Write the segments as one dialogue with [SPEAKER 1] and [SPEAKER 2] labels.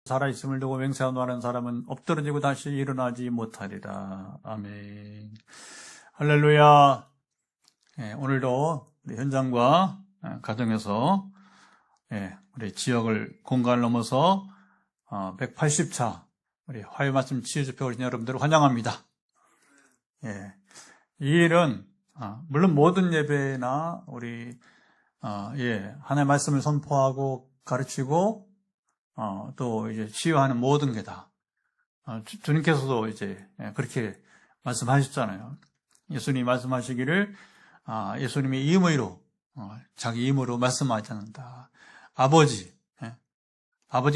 [SPEAKER 1] 살아있음을 두고 맹세하는 사람은 엎드러지고 다시 일어나지 못하리라. 아멘. 할렐루야. 오늘도 우리 현장과 가정에서 우리 지역을 공간을 넘어서 180차 우리 화요 말씀 치유 집회 오신 여러분들을 환영합니다. 이 일은 물론 모든 예배나 우리 하나님의 말씀을 선포하고 가르치고 또 이제 치유하는 모든 게 다 주님께서도 이제 그렇게 말씀하셨잖아요. 예수님이 말씀하시기를 예수님이 임의로 자기 임으로 말씀하지 않는다. 아버지가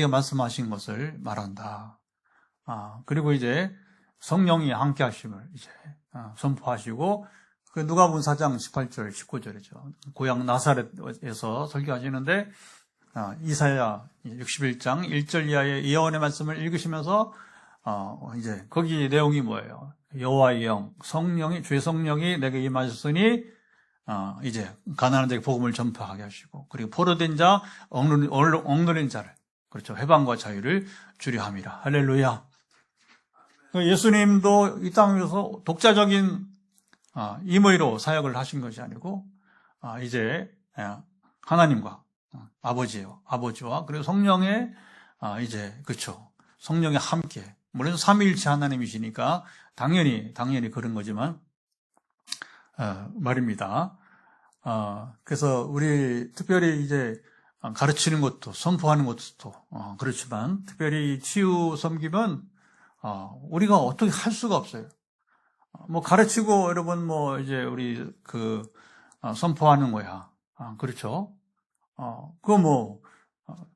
[SPEAKER 1] 말씀하신 것을 말한다. 그리고 이제 성령이 함께 하심을 이제 선포하시고 그 누가복음 4장 18절 19절이죠. 고향 나사렛에서 설교하시는데 이사야 61장 1절 이하의 예언의 말씀을 읽으시면서 이제 거기 내용이 뭐예요? 여호와의 영, 주의 성령이 내게 임하셨으니 이제 가난한 자에게 복음을 전파하게 하시고 그리고 포로된 자, 억눌린 자를 그렇죠. 해방과 자유를 주려 함이라. 할렐루야. 예수님도 이 땅에서 독자적인 임의로 사역을 하신 것이 아니고 이제 하나님과 아버지와 그리고 성령의 이제 그렇죠. 성령의 함께 물론 삼위일체 하나님이시니까 당연히 그런 거지만 말입니다. 그래서 우리 특별히 이제 가르치는 것도 선포하는 것도 그렇지만 특별히 치유 섬기면 우리가 어떻게 할 수가 없어요. 뭐 가르치고 여러분 뭐 이제 우리 선포하는 거야. 그렇죠. 그거 뭐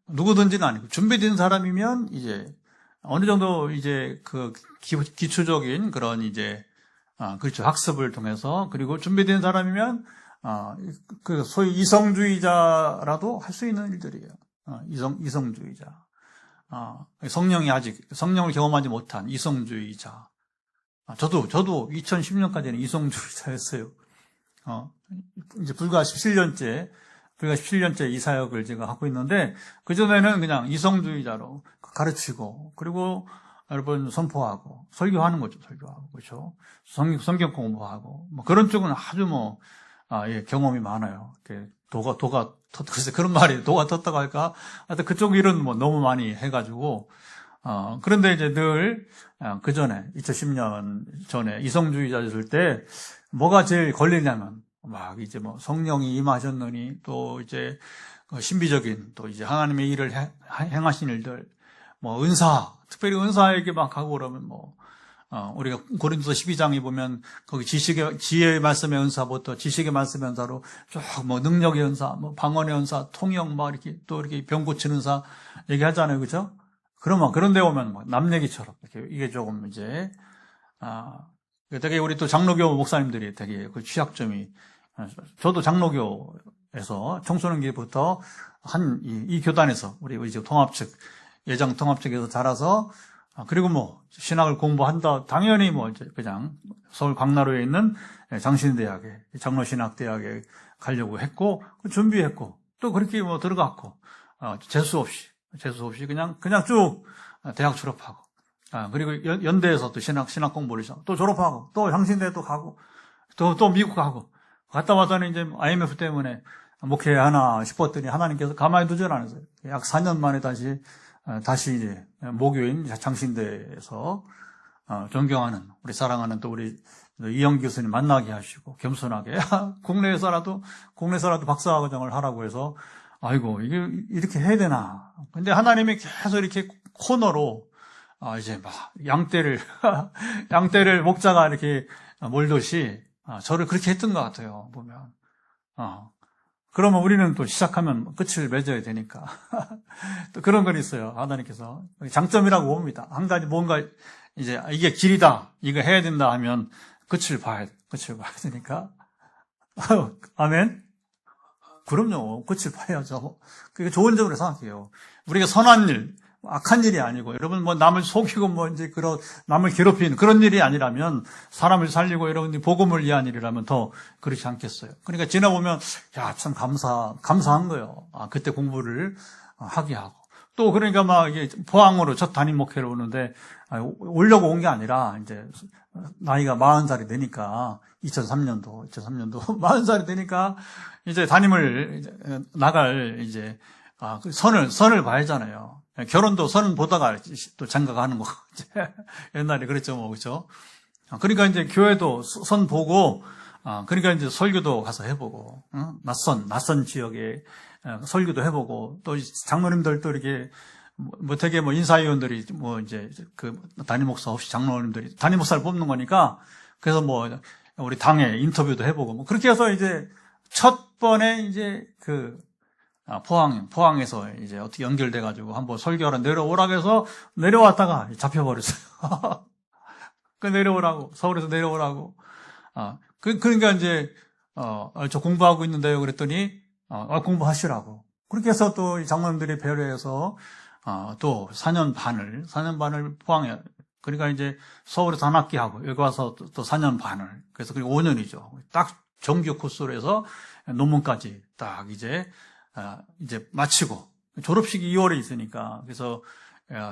[SPEAKER 1] 누구든지는 아니고 준비된 사람이면 이제 어느 정도 이제 그 기초적인 그런 이제 그렇죠. 학습을 통해서 그리고 준비된 사람이면 그 소위 이성주의자라도 할 수 있는 일들이에요. 이성주의자. 성령을 경험하지 못한 이성주의자. 저도 2010년까지는 이성주의자였어요. 이제 불과 17년째 이 사역을 제가 하고 있는데, 그전에는 그냥 이성주의자로 가르치고, 그리고 여러분 선포하고, 설교하는 거죠, 설교하고. 그렇죠? 성경 공부하고, 뭐 그런 쪽은 아주 경험이 많아요. 글쎄 그런 말이 도가 텄다고 할까? 하여튼 그쪽 일은 뭐 너무 많이 해가지고, 그런데 이제 늘, 그 전에, 2010년 전에 이성주의자였을 때, 뭐가 제일 걸리냐면, 막 이제 뭐 성령이 임하셨느니, 또 이제 신비적인, 또 이제 하나님의 일을 행하신 일들, 뭐 특별히 은사에게 막 하고 그러면 우리가 고린도서 12장에 보면 거기 지혜의 말씀의 은사부터 지식의 말씀의 은사로 쭉 뭐 능력의 은사, 뭐 방언의 은사, 통역 이렇게 병 고치는 은사 얘기하잖아요. 그죠? 그러면 그런 데 오면 남 얘기처럼 이렇게 이게 조금 이제 되게 우리 또 장로교 목사님들이 되게 그 취약점이 저도 장로교에서 청소년기부터 이 교단에서 우리 이제 예장 통합 측에서 자라서 그리고 뭐 신학을 공부한다 당연히 뭐 이제 그냥 서울 강나루에 있는 장신대학에 장로신학대학에 가려고 했고 준비했고 또 그렇게 뭐 들어갔고 재수 없이 그냥 쭉 대학 졸업하고 그리고 연대에서 또 신학 공부를 해서 또 졸업하고 또 장신대 또 가고 또 미국 가고 갔다 와서는 이제 IMF 때문에 목회하나 싶었더니 하나님께서 가만히 두질 않으세요. 약 4년 만에 다시 이제 모교인 장신대에서 존경하는 우리 사랑하는 또 우리 이영 교수님 만나게 하시고 겸손하게 국내에서라도 박사과정을 하라고 해서 아이고 이게 이렇게 해야 되나. 근데 하나님이 계속 이렇게 코너로 이제 막 양떼를 목자가 이렇게 몰듯이 저를 그렇게 했던 것 같아요. 보면 그러면 우리는 또 시작하면 끝을 맺어야 되니까 또 그런 건 있어요. 하나님께서 장점이라고 봅니다. 한 가지 뭔가 이제 이게 길이다, 이거 해야 된다 하면 끝을 봐야 되니까. 아멘. 그럼요. 끝을 봐야죠. 그게 좋은 점으로 생각해요. 우리가 선한 일, 악한 일이 아니고, 여러분 남을 속이고 남을 괴롭히는 그런 일이 아니라면, 사람을 살리고 여러분들이 복음을 위한 일이라면 더 그렇지 않겠어요. 그러니까 지나보면, 참 감사한 거예요. 그때 공부를 하게 하고. 또 그러니까 막 이게 포항으로 첫 담임 목회를 오는데 오려고 온 게 아니라 이제 나이가 40살이 되니까 2003년도 40살이 되니까 이제 담임을 나갈 이제 그 선을 봐야잖아요. 결혼도 선 보다가 또 장가가는 거. 옛날에 그랬죠, 뭐, 그죠? 그러니까 이제 교회도 선 보고, 그러니까 이제 설교도 가서 해보고, 낯선 지역에 설교도 해보고, 또 장로님들 또 이렇게, 뭐 되게 뭐 인사위원들이 뭐 이제 그 담임 목사 없이 장로님들이 담임 목사를 뽑는 거니까, 그래서 뭐 우리 당에 인터뷰도 해보고, 뭐 그렇게 해서 이제 첫 번에 이제 포항에서 이제 어떻게 연결돼가지고 한번 설교하러 내려오라고 해서 내려왔다가 잡혀버렸어요. 그 내려오라고, 서울에서 내려오라고. 그러니까 이제, 저 공부하고 있는데요. 그랬더니, 공부하시라고. 그렇게 해서 또 장로님들이 배려해서, 또 4년 반을 포항에, 그러니까 이제 서울에서 한 학기 하고, 여기 와서 또 4년 반을. 그래서 그리고 5년이죠. 딱 정규 코스로 해서 논문까지 딱 이제 마치고, 졸업식이 2월에 있으니까, 그래서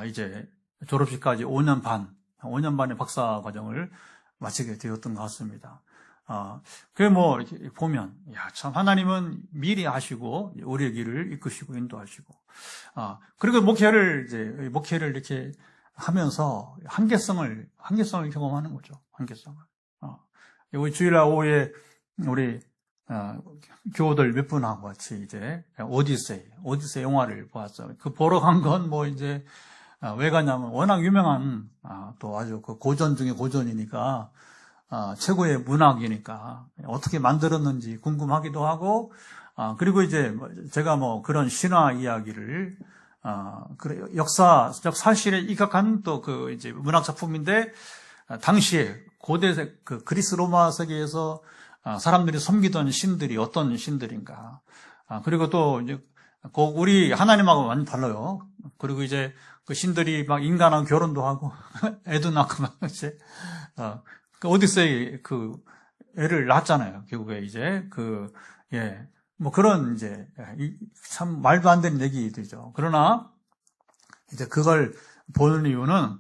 [SPEAKER 1] 이제 졸업식까지 5년 반의 박사 과정을 마치게 되었던 것 같습니다. 그게 뭐, 이렇게 보면, 참, 하나님은 미리 아시고, 우리의 길을 이끄시고, 인도하시고, 그리고 목회를 이렇게 하면서, 한계성을 경험하는 거죠. 한계성을. 우리 주일날 오후에, 우리, 교우들 몇 분하고 같이 이제, 오디세이 영화를 보았어요. 그 보러 간 건 뭐 이제, 왜 가냐면 워낙 유명한 또 아주 그 고전 중에 고전이니까 최고의 문학이니까 어떻게 만들었는지 궁금하기도 하고 그리고 이제 제가 뭐 그런 신화 이야기를 역사적 사실에 입각한 또 그 이제 문학 작품인데 당시에 고대 그 그리스 로마 세계에서 사람들이 섬기던 신들이 어떤 신들인가 그리고 또 이제 우리 하나님하고 완전 달라요. 그리고 이제 그 신들이 막 인간하고 결혼도 하고 애도 낳고 막 이제 그 오디세이 그 애를 낳았잖아요. 결국에 이제 뭐 그런 이제 참 말도 안 되는 얘기들이죠. 그러나 이제 그걸 보는 이유는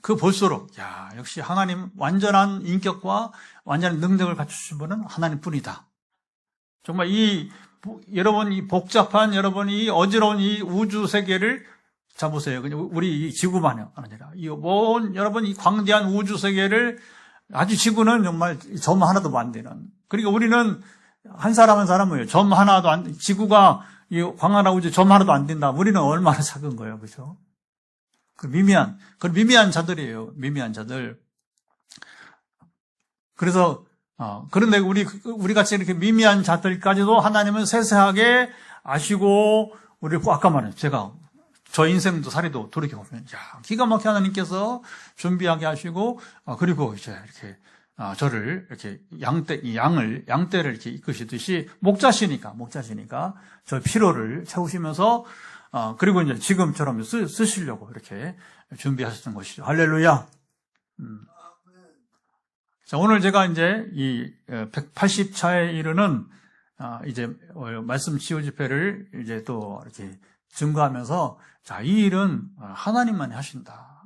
[SPEAKER 1] 그 볼수록 역시 하나님 완전한 인격과 완전한 능력을 갖추신 분은 하나님뿐이다. 정말 여러분 이 복잡한 여러분 이 어지러운 이 우주 세계를 자 보세요. 우리 이 지구만이 아니라 여러분 이 광대한 우주 세계를 아주 지구는 정말 점 하나도 안 되는. 그러니까 우리는 한 사람 한 사람이에요. 점 하나도 안 지구가 이 광활한 우주 점 하나도 안 된다. 우리는 얼마나 작은 거예요, 그렇죠? 그 미미한 자들이에요. 미미한 자들. 그래서 그런데 우리 같이 이렇게 미미한 자들까지도 하나님은 세세하게 아시고 우리를 아까 말했죠. 저 인생도 살이도 돌이켜보면, 기가 막히게 하나님께서 준비하게 하시고, 그리고 이제 이렇게, 저를 이렇게 양떼를 이렇게 이끄시듯이, 목자시니까, 저 피로를 채우시면서, 그리고 이제 지금처럼 쓰시려고 이렇게 준비하셨던 것이죠. 할렐루야. 자, 오늘 제가 이제 이 180차에 이르는, 이제 말씀 치유 집회를 이제 또 이렇게 증거하면서 자, 이 일은 하나님만이 하신다.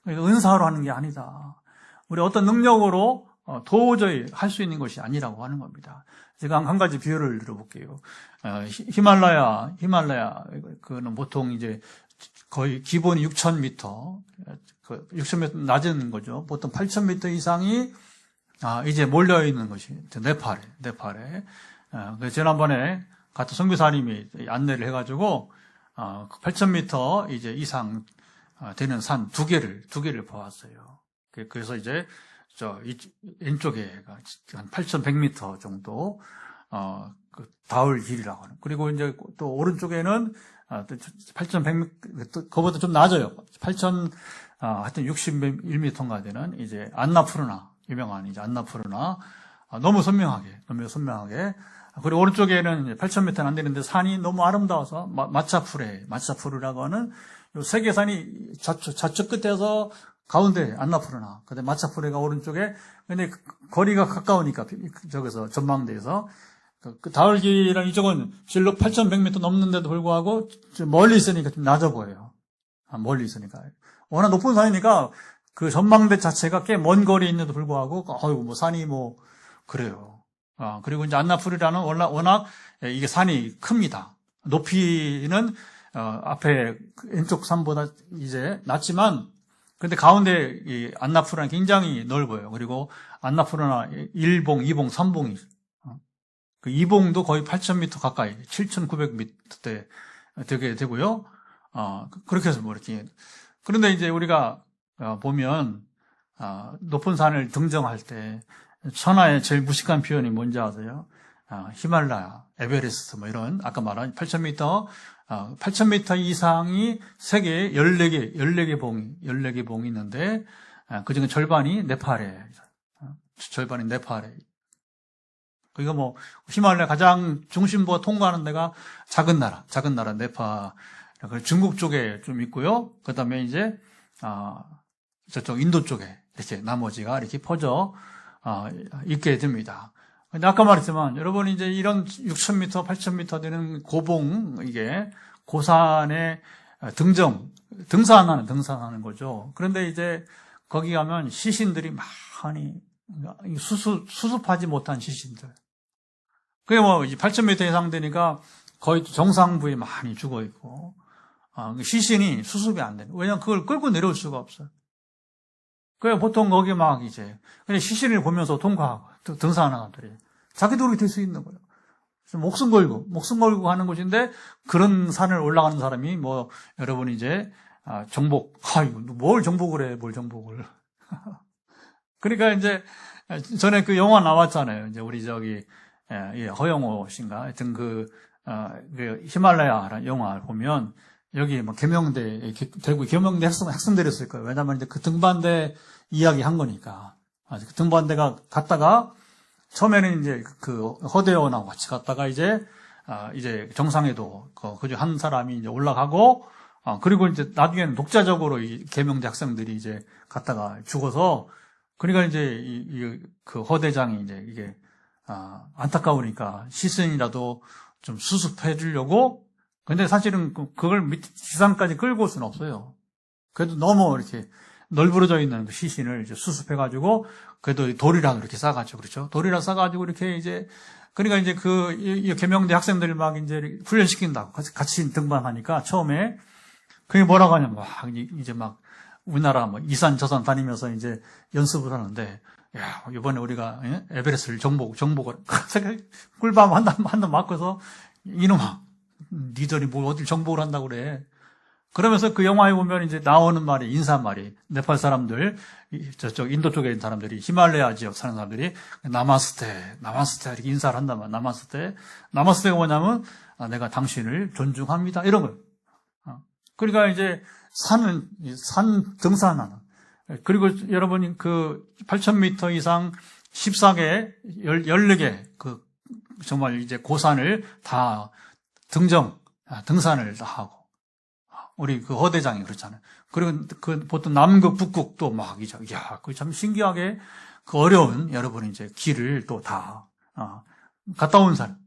[SPEAKER 1] 은사로 하는 게 아니다. 우리 어떤 능력으로 도저히 할 수 있는 것이 아니라고 하는 겁니다. 제가 한 가지 비유를 들어볼게요. 히말라야, 그는 보통 이제 거의 기본이 6,000m, 6,000m 낮은 거죠. 보통 8,000m 이상이 이제 몰려있는 것이 네팔에. 지난번에 같은 선교사님이 안내를 해가지고 8,000m 이제 이상 되는 산 두 개를 보았어요. 그래서 이제 저 왼쪽에 한 8,100m 정도 그 다울 길이라고 하는. 그리고 이제 또 오른쪽에는 8,100m 그거보다 좀 낮아요. 하여튼 61m인가 되는 이제 안나푸르나 유명한 이제 안나푸르나 너무 선명하게. 그리고 오른쪽에는 8,000m는 안 되는데 산이 너무 아름다워서 마차푸르라고 하는 요 세계산이 좌측 끝에서 가운데 안나푸르나. 근데 마차푸르가 오른쪽에 근데 거리가 가까우니까 저기서 전망대에서 그 다을기랑 이쪽은 진로 8,100m 넘는데도 불구하고 좀 멀리 있으니까 좀 낮아 보여요. 멀리 있으니까. 워낙 높은 산이니까 그 전망대 자체가 꽤 먼 거리에 있는데도 불구하고, 뭐 산이 뭐, 그래요. 그리고 이제 안나푸르라는 워낙 이게 산이 큽니다. 높이는, 앞에 왼쪽 산보다 이제 낮지만, 근데 가운데 이 안나푸르는 굉장히 넓어요. 그리고 안나푸르나 1봉, 2봉, 3봉이, 그 2봉도 거의 8,000m 가까이, 7,900m대 되게 되고요. 그렇게 해서 뭐 이렇게. 그런데 이제 우리가 보면, 높은 산을 등정할 때, 천하의 제일 무식한 표현이 뭔지 아세요? 히말라야, 에베레스트, 뭐 이런, 아까 말한 8,000m 이상이 세계에 14개 봉이 있는데, 그 중에 절반이 네팔에, 절반이 네팔에. 그러니까 뭐, 히말라야 가장 중심부가 통과하는 데가 작은 나라, 네팔. 중국 쪽에 좀 있고요. 그 다음에 이제, 저쪽 인도 쪽에 이렇게 나머지가 이렇게 퍼져, 있게 됩니다. 근데 아까 말했지만, 여러분이 이제 이런 6,000m, 8,000m 되는 고봉, 이게, 고산에 등산하는 거죠. 그런데 이제, 거기 가면 시신들이 많이, 수습하지 못한 시신들. 그게 뭐, 이제 8,000m 이상 되니까 거의 정상부에 많이 죽어 있고, 시신이 수습이 안 되는. 왜냐면 그걸 끌고 내려올 수가 없어요. 그래, 보통 거기 막 이제, 그냥 시신을 보면서 통과하고, 등산하는 사람들이. 자기도 그렇게 될 수 있는 거예요. 목숨 걸고 하는 곳인데, 그런 산을 올라가는 사람이 뭐, 여러분 이제, 뭘 정복을 해, 뭘 정복을. 그러니까 이제, 전에 그 영화 나왔잖아요. 이제 우리 허영호 씨인가? 하여튼 그 히말라야라는 영화 보면, 여기 뭐 대구 계명대 학생들이 있을 거예요. 왜냐면 이제 그 등반대 이야기 한 거니까. 그 등반대가 갔다가, 처음에는 이제 그 허대원하고 같이 갔다가 이제 정상에도 그중 한 사람이 이제 올라가고, 그리고 이제 나중에는 독자적으로 이 계명대 학생들이 이제 갔다가 죽어서, 그러니까 이제 그 허대장이 이제 이게, 안타까우니까 시선이라도 좀 수습해 주려고, 근데 사실은 그걸 지상까지 끌고 올 수는 없어요. 그래도 너무 이렇게 널브러져 있는 그 시신을 이제 수습해가지고, 그래도 돌이랑 이렇게 싸가지고, 그렇죠? 돌이랑 싸가지고 이렇게 이제, 그러니까 이제 이 계명대 학생들을 막 이제 훈련시킨다고 같이 등반하니까 처음에, 그게 뭐라고 하냐면 막 이제 막 우리나라 뭐 이산 저산 다니면서 이제 연습을 하는데, 야, 이번에 우리가 에베레스트를 정복을, 꿀밤 한 대 맞고서, 이놈아, 니들이 뭐 어딜 정복을 한다고 그래. 그러면서 그 영화에 보면 이제 나오는 인사말이, 네팔 사람들, 저쪽 인도 쪽에 있는 사람들이, 히말라야 지역 사는 사람들이, 나마스테, 이렇게 인사를 한다면, 나마스테가 뭐냐면, 내가 당신을 존중합니다. 이런 걸. 그러니까 이제 산 등산하는. 그리고 여러분이 그 8,000m 이상 14개, 14개, 정말 이제 고산을 다 등산을 다 하고. 우리 그 허대장이 그렇잖아요. 그리고 보통 남극, 북극도 막 그 참 신기하게 그 어려운 여러분이 이제 길을 또 다, 갔다 온 사람.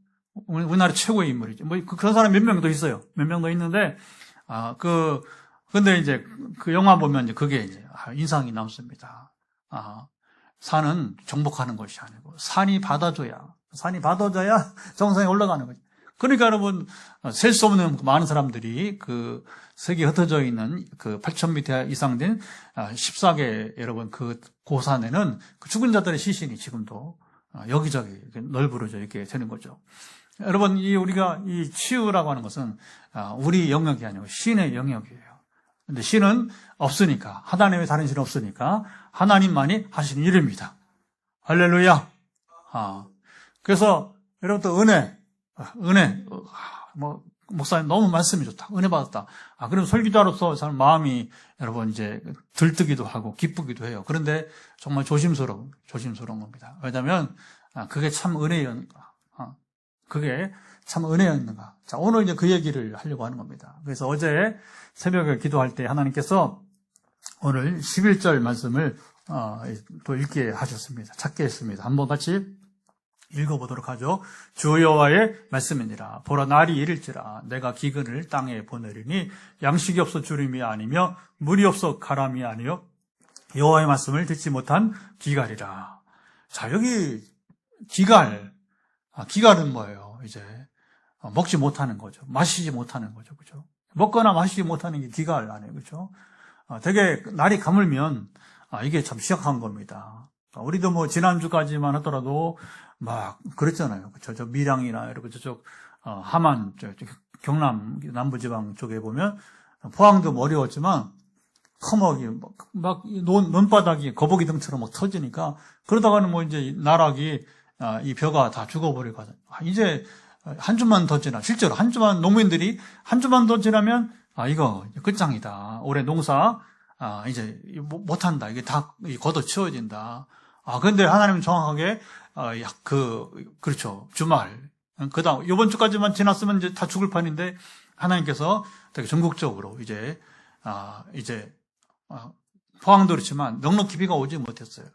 [SPEAKER 1] 우리나라 최고의 인물이죠. 뭐 그런 사람 몇 명 더 있어요. 몇 명 더 있는데, 근데 이제 그 영화 보면 이제 그게 이제 인상이 남습니다. 산은 정복하는 것이 아니고, 산이 받아줘야 정상에 올라가는 거죠. 그러니까 여러분, 셀 수 없는 많은 사람들이 그 세계에 흩어져 있는 그 8,000m 이상 된 14개 여러분 그 고산에는 그 죽은 자들의 시신이 지금도 여기저기 널브러져 있게 되는 거죠. 여러분, 우리가 이 치유라고 하는 것은 우리 영역이 아니고 신의 영역이에요. 근데 신은 없으니까, 하나님의 다른 신은 없으니까 하나님만이 하시는 일입니다. 할렐루야. 그래서 여러분들 은혜, 목사님 너무 말씀이 좋다. 은혜 받았다. 그럼 설교자로서 참 마음이 여러분 이제 들뜨기도 하고 기쁘기도 해요. 그런데 정말 조심스러운 겁니다. 왜냐하면 그게 참 은혜였는가. 그게 참 은혜였는가. 자, 오늘 이제 그 얘기를 하려고 하는 겁니다. 그래서 어제 새벽에 기도할 때 하나님께서 오늘 11절 말씀을 또 읽게 하셨습니다. 찾게 했습니다. 한번 같이 읽어보도록 하죠. 주 여호와의 말씀이니라. 보라, 날이 이를지라. 내가 기근을 땅에 보내리니 양식이 없어 주림이 아니며 물이 없어 가람이 아니요 여호와의 말씀을 듣지 못한 기갈이라. 자, 여기 기갈. 기갈은 뭐예요? 이제 먹지 못하는 거죠. 마시지 못하는 거죠. 그죠? 먹거나 마시지 못하는 게 기갈 아니에요. 그죠? 되게 날이 가물면 이게 참 심각한 겁니다. 우리도 뭐 지난주까지만 하더라도 막 그랬잖아요. 그쵸? 저 밀양이나 이렇게 저쪽 함안, 경남 남부지방 쪽에 보면 포항도 어려웠지만 커먹이 막 논바닥이 거북이 등처럼 막 터지니까 그러다가는 뭐 이제 나락이 이 벼가 다 죽어버리거든. 이제 한 주만 더 지나, 실제로 한 주만, 농민들이 한 주만 더 지나면 이거 끝장이다. 올해 농사 이제 못한다. 이게 다 걷어치워진다. 근데 하나님은 정확하게 그렇죠. 주말 그다음 이번 주까지만 지났으면 이제 다 죽을 판인데 하나님께서 되게 전국적으로 이제 포항도 그렇지만 넉넉히 비가 오지 못했어요.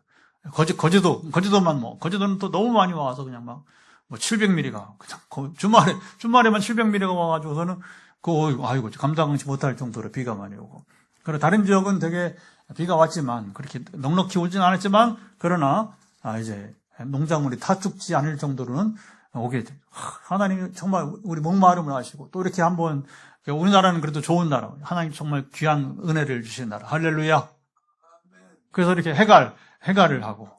[SPEAKER 1] 거제도는 또 너무 많이 와서 그냥 막 700mm가 그냥 주말에만 700mm가 와가지고서는 아이고 감당치 못할 정도로 비가 많이 오고. 그리고 다른 지역은 되게 비가 왔지만 그렇게 넉넉히 오진 않았지만 그러나 이제 농작물이 다 죽지 않을 정도로는 오게 돼. 하나님이 정말 우리 목마름을 아시고 또 이렇게 한번 우리나라는 그래도 좋은 나라. 하나님 정말 귀한 은혜를 주신 나라. 할렐루야. 그래서 이렇게 해갈을 하고.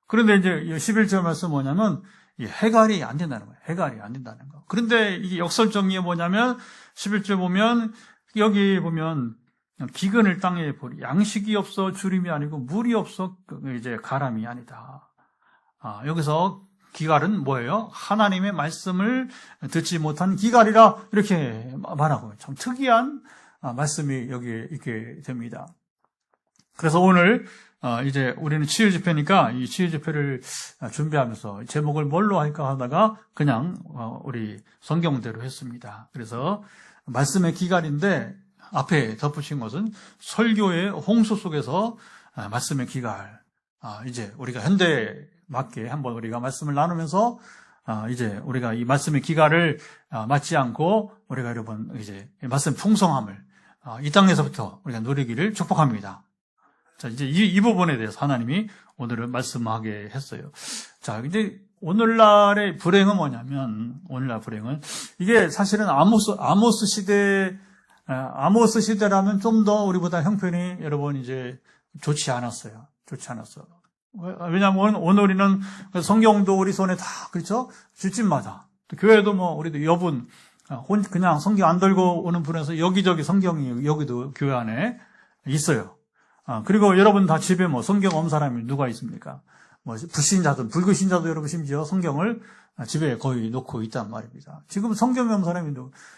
[SPEAKER 1] 그런데 이제 11절 말씀 뭐냐면 이 해갈이 안 된다는 거예요. 해갈이 안 된다는 거. 그런데 이게 역설정의에 뭐냐면 11절 보면 여기 보면 기근을 땅에 보리 양식이 없어 주림이 아니고 물이 없어 이제 가람이 아니다. 여기서 기갈은 뭐예요? 하나님의 말씀을 듣지 못한 기갈이라 이렇게 말하고 참 특이한 말씀이 여기에 있게 됩니다. 그래서 오늘 이제 우리는 치유 집회니까 이 치유 집회를 준비하면서 제목을 뭘로 할까 하다가 그냥 우리 성경대로 했습니다. 그래서 말씀의 기갈인데 앞에 덧붙인 것은 설교의 홍수 속에서 말씀의 기갈. 이제 우리가 현대에 맞게 한번 우리가 말씀을 나누면서 이제 우리가 이 말씀의 기갈을 맞지 않고 우리가 여러분 이제 말씀 풍성함을 이 땅에서부터 우리가 누리기를 축복합니다. 자, 이제 이 부분에 대해서 하나님이 오늘은 말씀하게 했어요. 자, 근데 오늘날의 불행은 뭐냐면 오늘날 불행은 이게 사실은 아모스 시대라면 좀 더 우리보다 형편이 여러분 이제 좋지 않았어요. 왜냐하면 오늘 우리는 성경도 우리 손에 다 그렇죠? 집집마다 또 교회도 뭐 우리도 여분 그냥 성경 안 들고 오는 분에서 여기저기 성경이 여기도 교회 안에 있어요. 그리고 여러분 다 집에 뭐 성경 없는 사람이 누가 있습니까? 뭐 불신자든 불교신자도 여러분 심지어 성경을 집에 거의 놓고 있단 말입니다. 지금 성경이 없는 사람이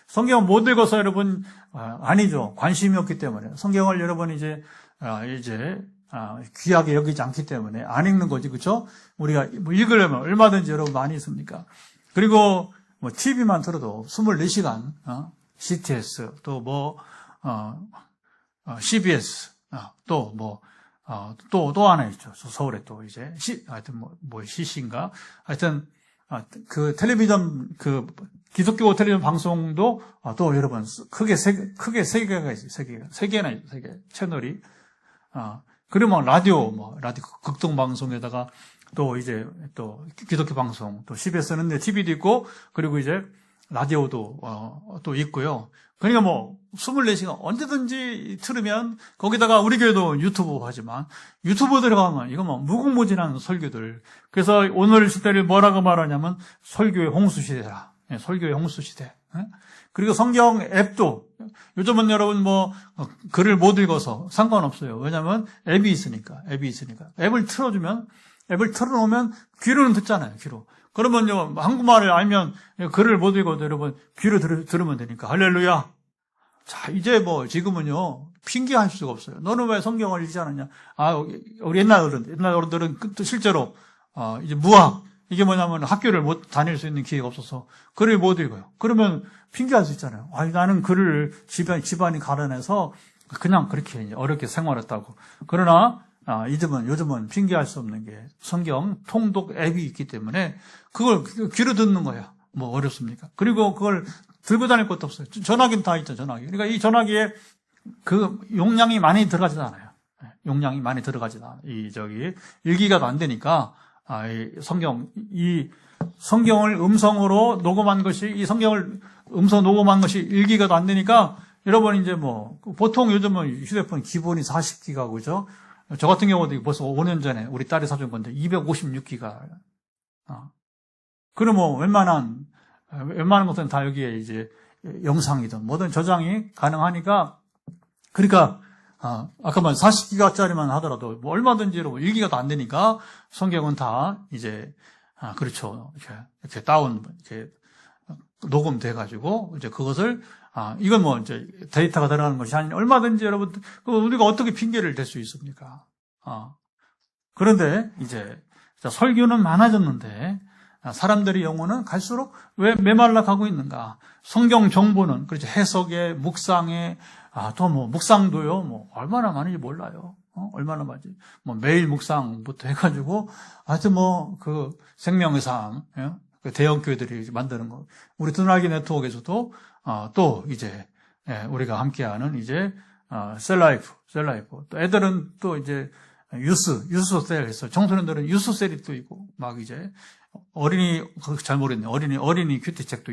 [SPEAKER 1] 성경 못 읽어서 여러분 아니죠. 관심이 없기 때문에 성경을 여러분 이제 귀하게 여기지 않기 때문에 안 읽는 거지, 그렇죠? 우리가 뭐 읽으려면 얼마든지 여러분 많이 있습니까? 그리고 뭐 TV만 틀어도 24시간 CTS 또 CBS 또 하나 있죠. 서울에 또 이제 하여튼 CC인가 하여튼 그 텔레비전 기독교 텔레비전 방송도 또 여러분 크게 세 개가 있어요. 세 개나 있어요. 세 개 채널이 그러면 라디오 극동 방송에다가 또 이제 또 기독교 방송 또 CBS는 TV도 있고 그리고 이제 라디오도 또 있고요. 그러니까 24시간 언제든지 틀으면 거기다가 우리 교회도 유튜브 하지만 유튜브 들어가면 이거 무궁무진한 설교들. 그래서 오늘 시대를 뭐라고 말하냐면 설교의 홍수 시대다. 설교의 홍수 시대. 그리고 성경 앱도 요즘은 여러분 글을 못 읽어서 상관없어요. 왜냐하면 앱이 있으니까. 앱을 틀어놓으면 귀로는 듣잖아요. 귀로. 그러면요 한국말을 알면 글을 못 읽어도 여러분 귀로 들으면 되니까. 할렐루야. 자, 이제 지금은요 핑계할 수가 없어요. 너는 왜 성경을 읽지 않았냐? 우리 옛날 어른들은 실제로 이제 무학 이게 뭐냐면 학교를 못 다닐 수 있는 기회가 없어서 글을 못 읽어요. 그러면 핑계할 수 있잖아요. 나는 글을 집안이 가려내서 그냥 그렇게 어렵게 생활했다고. 그러나 요즘은 핑계할 수 없는 게 성경 통독 앱이 있기 때문에 그걸 귀로 듣는 거야. 뭐 어렵습니까? 그리고 그걸 들고 다닐 것도 없어요. 전화기는 다 있죠, 전화기. 그러니까 이 전화기에 그 용량이 많이 들어가지도 않아요. 용량이 많이 들어가지도 않아요. 일기가도 안 되니까, 이 성경을 음성으로 녹음한 것이, 이 성경을 음성 녹음한 것이 일기가도 안 되니까, 여러분 이제 보통 요즘은 휴대폰 기본이 40기가, 그죠? 저 같은 경우도 벌써 5년 전에 우리 딸이 사준 건데, 256기가. 그러면 웬만한 것은 다 여기에 이제 영상이든 뭐든 저장이 가능하니까, 그러니까, 아까 말 40기가짜리만 하더라도 뭐 얼마든지 여러분 1기가도 안 되니까 성경은 다 이제, 그렇죠. 이렇게 이렇게 녹음돼가지고 이제 그것을, 이건 뭐 이제 데이터가 들어가는 것이 아닌 얼마든지 여러분, 우리가 어떻게 핑계를 댈 수 있습니까? 그런데 이제 설교는 많아졌는데 사람들의 영혼은 갈수록 왜 메말라 가고 있는가? 성경 정보는, 그렇죠. 해석에, 묵상에, 또 묵상도요, 얼마나 많은지 몰라요. 얼마나 많지. 매일 묵상부터 해가지고, 하여튼 그 생명의 삶, 그 대형교회들이 만드는 거. 우리 드나기 네트워크에서도, 또 이제, 우리가 함께하는 이제, 셀라이프. 또 애들은 또 이제, 유스셀 있어. 청소년들은 유스셀이 또 있고, 막 이제, 잘 모르겠네. 어린이 큐티 책도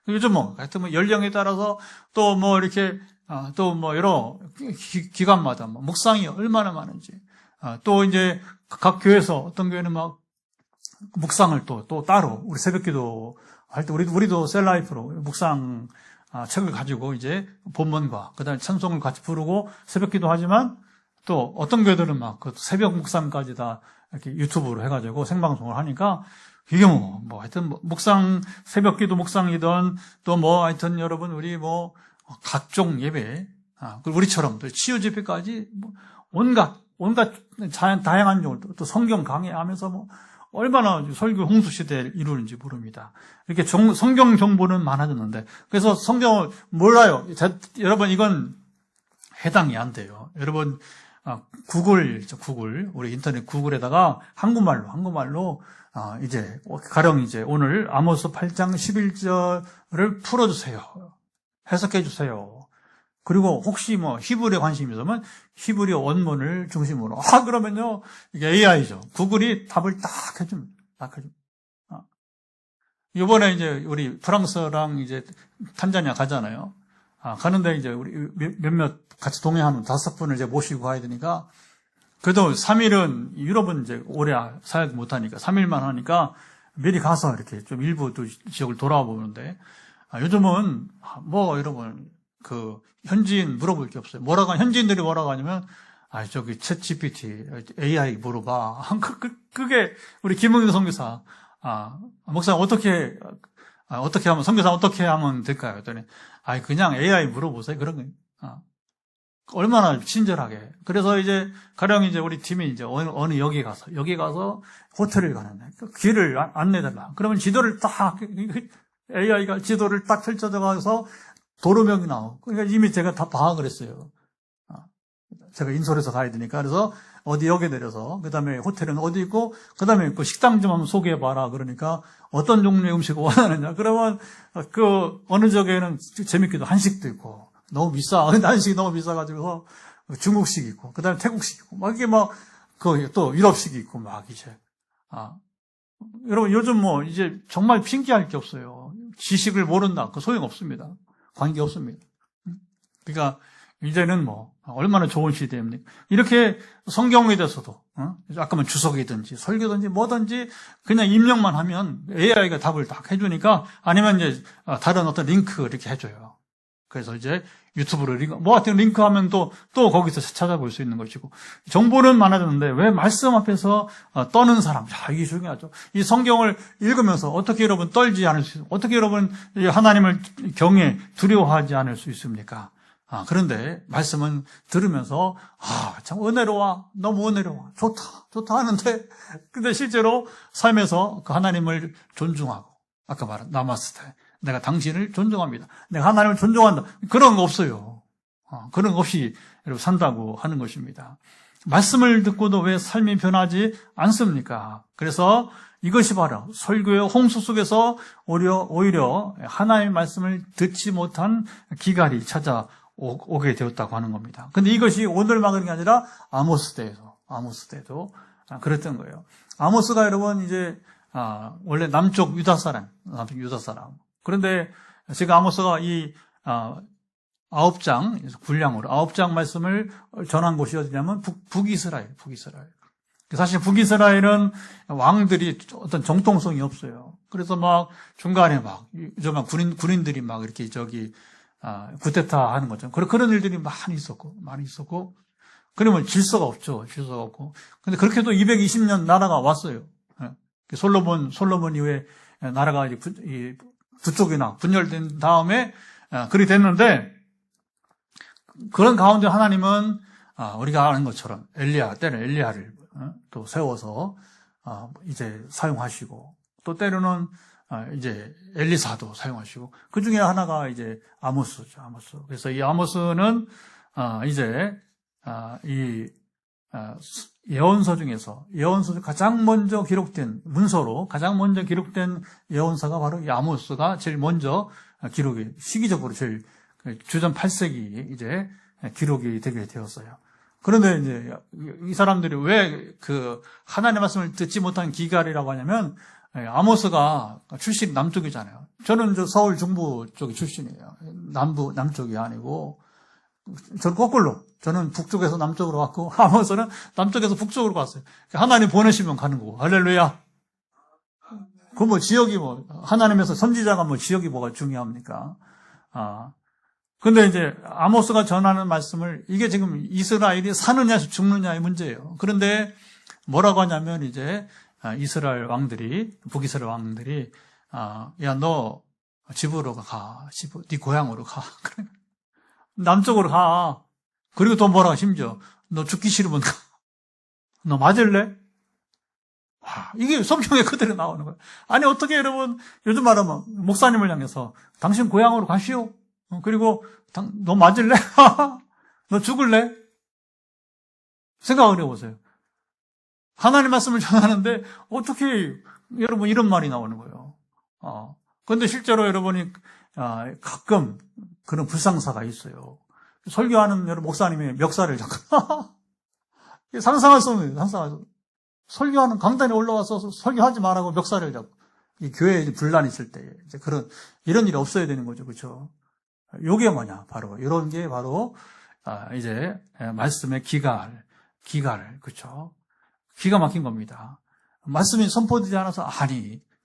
[SPEAKER 1] 요즘 하여튼 연령에 따라서 또 이렇게, 또 여러 기관마다 묵상이 얼마나 많은지. 또 이제 각 교회에서 어떤 교회는 묵상을 또 따로, 우리 새벽기도 할 때 우리도 셀라이프로 묵상, 책을 가지고 이제 본문과 그다음에 찬송을 같이 부르고 새벽기도 하지만 또 어떤 교회들은 그 새벽 묵상까지 다 이렇게 유튜브로 해가지고 생방송을 하니까 이게 하여튼 묵상, 새벽기도 묵상이든 또 하여튼 여러분 우리 각종 예배, 그리고 우리처럼 또 치유 집회까지 온갖 다양한 종을 또 성경 강의하면서 얼마나 설교 홍수 시대를 이루는지 모릅니다. 이렇게 성경 정보는 많아졌는데, 그래서 성경을 몰라요. 여러분 이건 해당이 안 돼요. 여러분 구글, 우리 인터넷 구글에다가 한국말로 이제 가령 이제 오늘 아모스 8장 11절을 풀어주세요. 해석해 주세요. 그리고 혹시 히브리에 관심이 있으면 히브리 원문을 중심으로. 그러면요, 이게 AI죠. 구글이 답을 딱 해줍니다. 이번에 이제 우리 프랑스랑 이제 탄자니아 가잖아요. 가는데 이제 우리 몇몇 같이 동행하는 5분을 이제 모시고 가야 되니까, 그래도 3일은, 유럽은 이제 오래 사역 못하니까 3일만 하니까 미리 가서 이렇게 좀 일부 또 지역을 돌아와 보는데, 요즘은 여러분 현지인 물어볼 게 없어요. 현지인들이 뭐라고 하냐면, 저기 챗 GPT, AI 물어봐. 그게 우리 김흥준 선교사, 목사님 어떻게 하면, 선교사 어떻게 하면 될까요? 그랬더니, 그냥 AI 물어보세요. 그런 거예요. 얼마나 친절하게. 그래서 이제, 가령 이제 우리 팀이 이제 어느 여기 가서 호텔을 가는데, 길을 안내달라. 그러면 지도를 딱, AI가 지도를 딱 펼쳐져 가서 도로명이 나오고, 그러니까 이미 제가 다 파악을 했어요. 제가 인솔에서 가야 되니까. 그래서 어디 역에 내려서, 그 다음에 호텔은 어디 있고, 그 다음에 그 식당 좀 한번 소개해봐라. 그러니까 어떤 종류의 음식을 원하느냐. 그러면 어느 지역에는 재밌게도 한식도 있고, 너무 비싸. 근데 한식이 너무 비싸가지고 중국식 있고, 그 다음에 태국식 있고, 이게 또 유럽식이 있고, 이제. 여러분 요즘 이제 정말 핑계할 게 없어요. 지식을 모른다. 소용 없습니다. 관계 없습니다. 그러니까 이제는 얼마나 좋은 시대입니까? 이렇게 성경에 대해서도, 아까 주석이든지 설교든지 뭐든지 그냥 입력만 하면 AI가 답을 딱 해주니까, 아니면 이제 다른 어떤 링크 이렇게 해줘요. 그래서 이제 유튜브로 같은 링크 하면 또 거기서 찾아볼 수 있는 것이고, 정보는 많아졌는데 왜 말씀 앞에서 떠는 사람, 이게 중요하죠. 이 성경을 읽으면서 어떻게 여러분 떨지 않을 수, 어떻게 여러분 하나님을 경외, 두려워하지 않을 수 있습니까? 그런데 말씀은 들으면서 참 은혜로워, 너무 은혜로워, 좋다 하는데, 근데 실제로 삶에서 그 하나님을 존중하고, 아까 말한 나마스테, 내가 당신을 존중합니다, 내가 하나님을 존중한다, 그런 거 없어요. 그런 거 없이 여러분 산다고 하는 것입니다. 말씀을 듣고도 왜 삶이 변하지 않습니까? 그래서 이것이 바로 설교의 홍수 속에서 오히려 하나님의 말씀을 듣지 못한 기갈이 찾아오게 되었다고 하는 겁니다. 근데 이것이 오늘만 그런 게 아니라 아모스 때도 그랬던 거예요. 아모스가 여러분 이제 원래 남쪽 유다 사람. 그런데 지금 아모스가 이 9장 분량으로 9장 말씀을 전한 곳이 어디냐면 북이스라엘. 사실 북이스라엘은 왕들이 어떤 정통성이 없어요. 그래서 막 중간에 군인들이 막 이렇게 구테타 하는 거죠. 그런 일들이 많이 있었고. 그러면 질서가 없죠. 근데 그렇게도 220년 나라가 왔어요. 솔로몬 이후에 나라가 북쪽이나 분열된 다음에 그렇게 됐는데, 그런 가운데 하나님은 우리가 아는 것처럼 때는 엘리야를 또 세워서 이제 사용하시고, 또 때로는 이제 엘리사도 사용하시고, 그 중에 하나가 이제 아모스죠. 그래서 이 아모스는 이제 이 예언서 중에서 가장 먼저 기록된 문서로 가장 먼저 기록된 예언서가 바로 이 아모스가 제일 먼저 기록이 시기적으로 제일 주전 8세기 이제 기록이 되게 되었어요. 그런데 이제 이 사람들이 왜 하나님의 말씀을 듣지 못한 기갈이라고 하냐면, 아모스가 출신이 남쪽이잖아요. 저는 서울 중부 쪽이 출신이에요. 남쪽이 아니고, 저는 거꾸로. 저는 북쪽에서 남쪽으로 왔고, 아모스는 남쪽에서 북쪽으로 갔어요. 하나님 보내시면 가는 거고, 할렐루야. 지역이 하나님에서 선지자가 지역이 뭐가 중요합니까? 근데 이제 아모스가 전하는 말씀을, 이게 지금 이스라엘이 사느냐 죽느냐의 문제예요. 그런데 뭐라고 하냐면 이제 북이스라엘 왕들이 야, 너 집으로 가. 네 고향으로 가. 남쪽으로 가. 그리고 또 뭐라고 심지어 너 죽기 싫으면 가. 너 맞을래? 이게 성경에 그대로 나오는 거예요. 아니, 어떻게 여러분, 요즘 말하면 목사님을 향해서 당신 고향으로 가시오. 그리고 너 맞을래? 너 죽을래? 생각을 해보세요. 하나님 말씀을 전하는데 어떻게 여러분 이런 말이 나오는 거예요. 그런데 실제로 여러분이 가끔 그런 불상사가 있어요. 설교하는 여러분 목사님이 멱살을 잡고 상상할 수 없는 설교하는 강단에 올라와서 설교하지 말라고 멱살을 잡고, 이 교회에 분란이 있을 때 이제 이런 일이 없어야 되는 거죠, 그렇죠? 요게 뭐냐, 바로 이런 게 바로 이제 말씀의 기갈, 그렇죠? 기가 막힌 겁니다. 말씀이 선포되지 않아서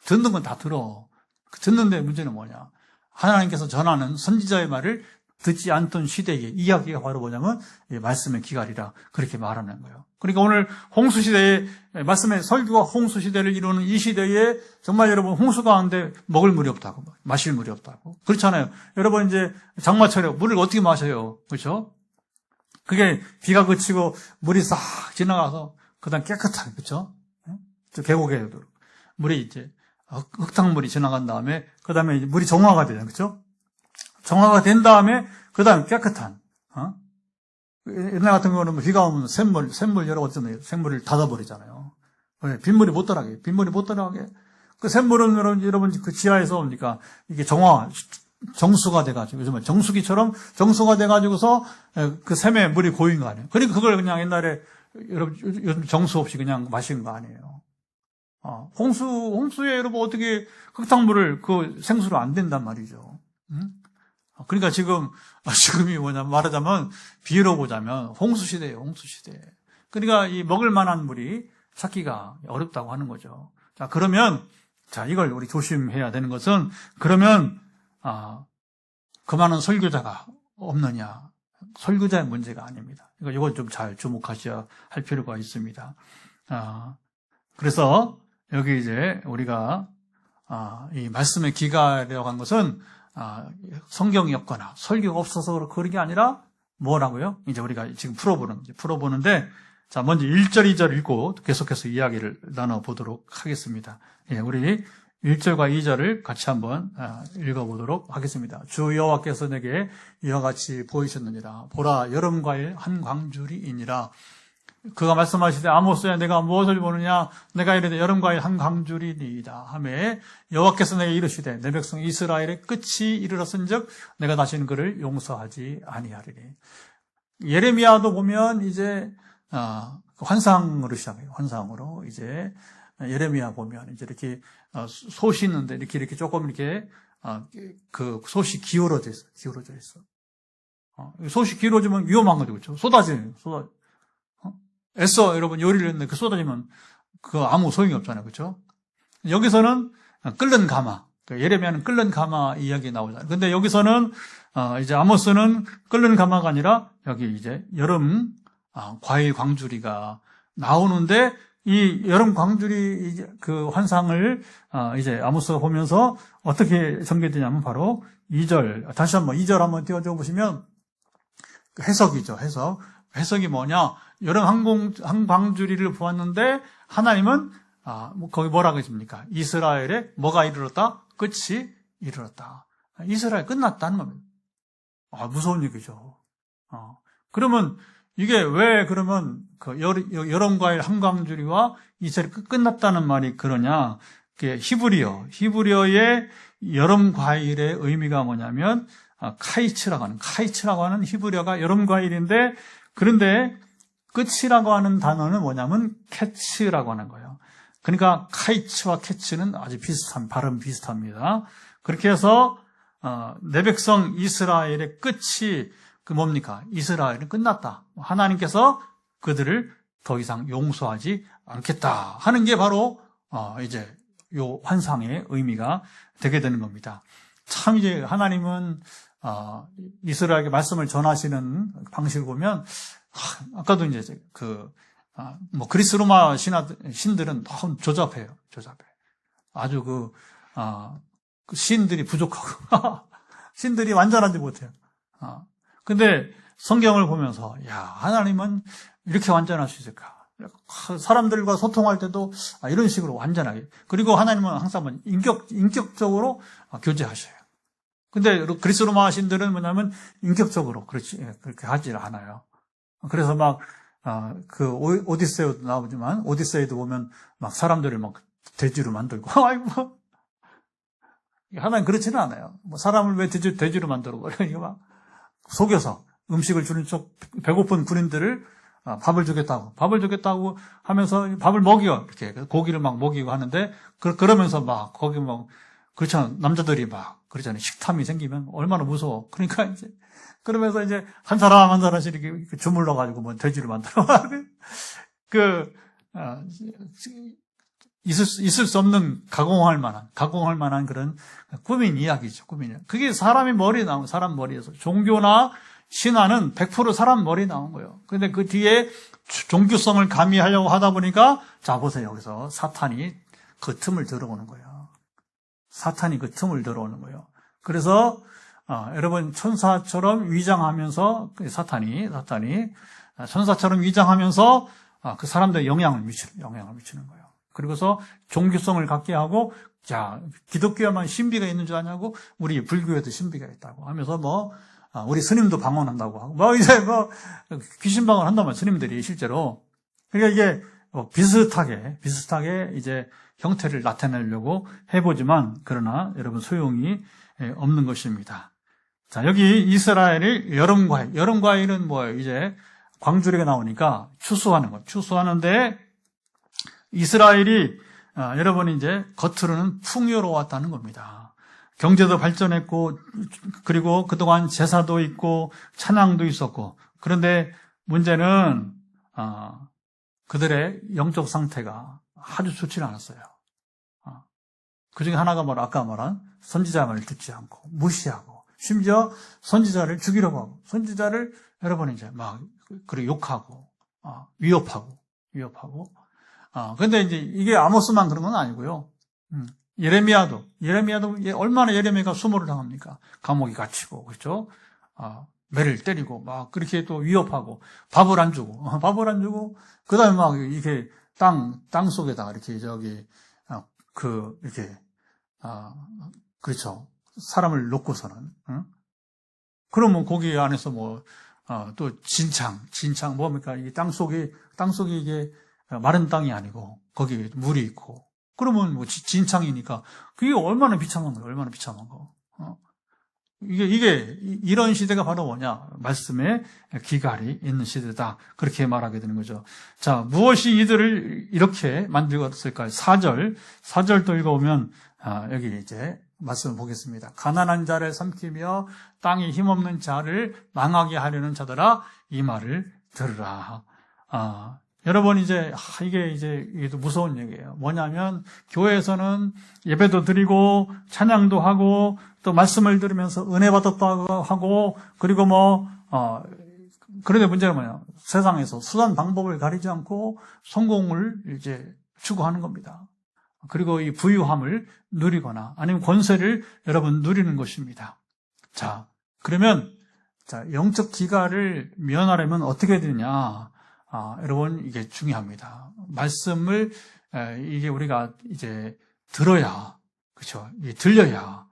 [SPEAKER 1] 듣는 건 다 들어. 듣는데 문제는 뭐냐? 하나님께서 전하는 선지자의 말을 듣지 않던 시대의 이야기가 바로 뭐냐면 말씀의 기갈이라 그렇게 말하는 거예요. 그러니까 오늘 홍수시대에 말씀의 설교가 홍수시대를 이루는 이 시대에 정말 여러분 홍수 가운데 먹을 물이 없다고, 마실 물이 없다고. 그렇잖아요. 여러분 이제 장마철에 물을 어떻게 마셔요? 그렇죠? 그게 비가 그치고 물이 싹 지나가서 그다음 깨끗하게, 그렇죠? 저 계곡에도 물이 이제 흙탕물이 지나간 다음에 그다음에 이제 물이 정화가 되잖아요. 그렇죠? 정화가 된 다음에 그다음 깨끗한, 옛날 같은 경우는 비가 오면 샘물 여러 어쩌면 샘물을 닫아버리잖아요. 왜? 빗물이 못 들어가게. 그 샘물은 여러분 그 지하에서 그러니까 이게 정수가 돼가지고, 요즘은 정수기처럼 정수가 돼가지고서 그 샘에 물이 고인 거 아니에요. 그러니까 그걸 그냥 옛날에 여러분 요즘 정수 없이 그냥 마신 거 아니에요. 홍수에 여러분 어떻게 흙탕물을 그 생수로 안 된단 말이죠. 그러니까 지금이 뭐냐 말하자면 비유로 보자면 홍수시대예요, 홍수시대. 그러니까 이 먹을 만한 물이 찾기가 어렵다고 하는 거죠. 그러면 이걸 우리 조심해야 되는 것은, 그러면 그 많은 설교자가 없느냐? 설교자의 문제가 아닙니다. 이건 좀 잘 주목하셔야 할 필요가 있습니다. 그래서 여기 이제 우리가 이 말씀의 기갈이라고 한 것은 성경이 없거나 설교가 없어서 그런 게 아니라 뭐라고요? 이제 우리가 지금 풀어보는데, 먼저 1절, 2절 읽고 계속해서 이야기를 나눠보도록 하겠습니다. 우리 1절과 2절을 같이 한번 읽어보도록 하겠습니다. 주 여호와께서 내게 이와 같이 보이셨느니라. 보라, 여름 과일 한 광주리이니라. 그가 말씀하시되 아모스야 내가 무엇을 보느냐 내가 이르되 여름과의 한 광줄이니이다 하매 여호와께서 내게 이르시되 내 백성 이스라엘의 끝이 이르렀은즉 내가 다시는 그를 용서하지 아니하리니. 예레미야도 보면 이제 환상으로 시작해요. 환상으로 이제 예레미야 보면 이제 이렇게 솥이 있는데 이렇게 조금 이렇게 그 솥이 기울어져 있어. 기울어져 있어. 솥이 기울어지면 위험한 거죠, 그렇죠? 쏟아지는. 애써 여러분 요리를 했는데 그 쏟아지면 그 아무 소용이 없잖아요, 그렇죠? 여기서는 끓는 가마, 예레미야는 끓는 가마 이야기 나오잖아요. 근데 여기서는 이제 아모스는 끓는 가마가 아니라 여기 이제 여름 과일 광주리가 나오는데 이 여름 광주리 그 환상을 이제 아모스가 보면서 어떻게 전개되냐면 바로 2절 다시 한번 2절 한번 띄워줘 보시면 해석이죠. 해석이 뭐냐? 여름 한광주리를 보았는데 하나님은 거기 뭐라고 했습니까? 이스라엘에 뭐가 이르렀다? 끝이 이르렀다. 이스라엘 끝났다는 겁니다. 무서운 얘기죠. 그러면 이게 왜 그러면 그 여름과일 한광주리와 이스라엘 끝났다는 말이 그러냐? 히브리어의 여름과일의 의미가 뭐냐면 카이츠라고 하는 히브리어가 여름과일인데 그런데 끝이라고 하는 단어는 뭐냐면 캐츠라고 하는 거예요. 그러니까 카이츠와 캐츠는 아주 발음 비슷합니다. 그렇게 해서 내 백성 이스라엘의 끝이 그 뭡니까? 이스라엘은 끝났다. 하나님께서 그들을 더 이상 용서하지 않겠다 하는 게 바로 이제 요 환상의 의미가 되게 되는 겁니다. 참 이제 하나님은 이스라엘에게 말씀을 전하시는 방식을 보면 아까도 이제 그리스 로마 신들은 너무 조잡해요. 아주 그 신들이 부족하고 신들이 완전하지 못해요. 근데 성경을 보면서 하나님은 이렇게 완전할 수 있을까? 사람들과 소통할 때도 이런 식으로 완전하게. 그리고 하나님은 항상 인격적으로 교제하셔요. 근데 그리스 로마 신들은 뭐냐면 인격적으로 그렇게 하질 않아요. 그래서 그 오디세이도 나오지만 오디세이도 보면 막 사람들을 막 돼지로 만들고 아이고 하나님 그렇지는 않아요. 사람을 왜 돼지로 만들어 버려? 막 속여서 음식을 주는 쪽 배고픈 군인들을 밥을 주겠다고 하면서 밥을 먹여 이렇게 고기를 막 먹이고 하는데 그러면서 막 거기 막 그렇잖아. 남자들이 막 그러잖아요. 식탐이 생기면 얼마나 무서워. 그러니까 이제 그러면서 이제 한 사람 한 사람씩 이렇게 주물러 가지고 뭐 돼지를 만들어 있을 수 없는 가공할 만한 그런 꾸민 이야기죠. 그게 사람 머리에서 종교나 신화는 100% 사람 머리에 나온 거예요. 근데 그 뒤에 종교성을 가미하려고 하다 보니까 자 보세요. 여기서 사탄이 그 틈을 들어오는 거예요. 그래서 여러분 천사처럼 위장하면서 사탄이 천사처럼 위장하면서 그 사람들의 영향을 미치는 거예요. 그리고서 종교성을 갖게 하고 자 기독교에만 신비가 있는 줄 아냐고 우리 불교에도 신비가 있다고 하면서 우리 스님도 방언한다고 하고 이제 귀신 방언한다면 스님들이 실제로 그러니까 이게 비슷하게 이제 형태를 나타내려고 해보지만 그러나 여러분 소용이 없는 것입니다. 자 여기 이스라엘의 여름과일은 뭐예요? 이제 광주리가 나오니까 추수하는 거예요. 추수하는데 이스라엘이 여러분 이제 겉으로는 풍요로웠다는 겁니다. 경제도 발전했고 그리고 그동안 제사도 있고 찬양도 있었고 그런데 문제는 그들의 영적 상태가 아주 좋지는 않았어요. 그중에 하나가 아까 말한 선지자 말을 듣지 않고 무시하고 심지어 선지자를 죽이려고 하고 선지자를 여러분 이제 그리고 욕하고 위협하고 근데 이제 이게 아모스만 그런 건 아니고요. 예레미야도 얼마나 예레미야가 수모를 당합니까? 감옥에 갇히고 그렇죠? 매를 때리고 그렇게 또 위협하고 밥을 안 주고 그다음에 이렇게 땅 속에다가 이렇게 그렇죠. 사람을 놓고서는 그러면 거기 안에서 또 진창 뭡니까? 이 땅속이 이게 마른 땅이 아니고 거기 물이 있고 그러면 뭐 진창이니까 그게 얼마나 비참한 거예요. 얼마나 비참한 거. 이게 이런 시대가 바로 뭐냐? 말씀에 기갈이 있는 시대다. 그렇게 말하게 되는 거죠. 자, 무엇이 이들을 이렇게 만들었을까요? 4절 또 읽어보면 여기 이제 말씀을 보겠습니다. 가난한 자를 삼키며 땅에 힘없는 자를 망하게 하려는 자들아 이 말을 들으라. 여러분 이게 무서운 얘기예요. 뭐냐면 교회에서는 예배도 드리고 찬양도 하고 또 말씀을 들으면서 은혜 받았다고 하고 그리고 그런데 문제는 뭐냐? 세상에서 수단 방법을 가리지 않고 성공을 이제 추구하는 겁니다. 그리고 이 부유함을 누리거나 아니면 권세를 여러분 누리는 것입니다. 자, 그러면 영적 기갈을 면하려면 어떻게 되느냐? 여러분 이게 중요합니다. 말씀을 이게 우리가 이제 들어야 그렇죠? 이게 들려야.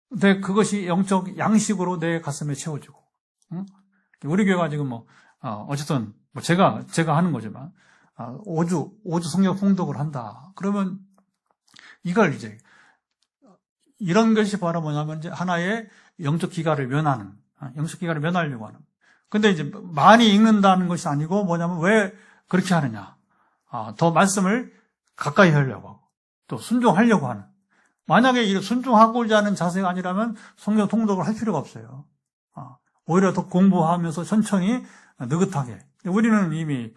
[SPEAKER 1] 근데 그것이 영적 양식으로 내 가슴에 채워지고. 응? 우리 교회가 지금 어쨌든 제가 하는 거지만 5주 성경 통독을 한다. 그러면 이걸 이제 이런 것이 바로 뭐냐면 이제 하나의 영적 기갈을 면하려고 하는. 근데 이제 많이 읽는다는 것이 아니고 뭐냐면 왜 그렇게 하느냐? 더 말씀을 가까이 하려고 하고 또 순종하려고 하는. 만약에 이 순종하고자 하는 자세가 아니라면 성경 통독을 할 필요가 없어요. 오히려 더 공부하면서 천천히 느긋하게. 우리는 이미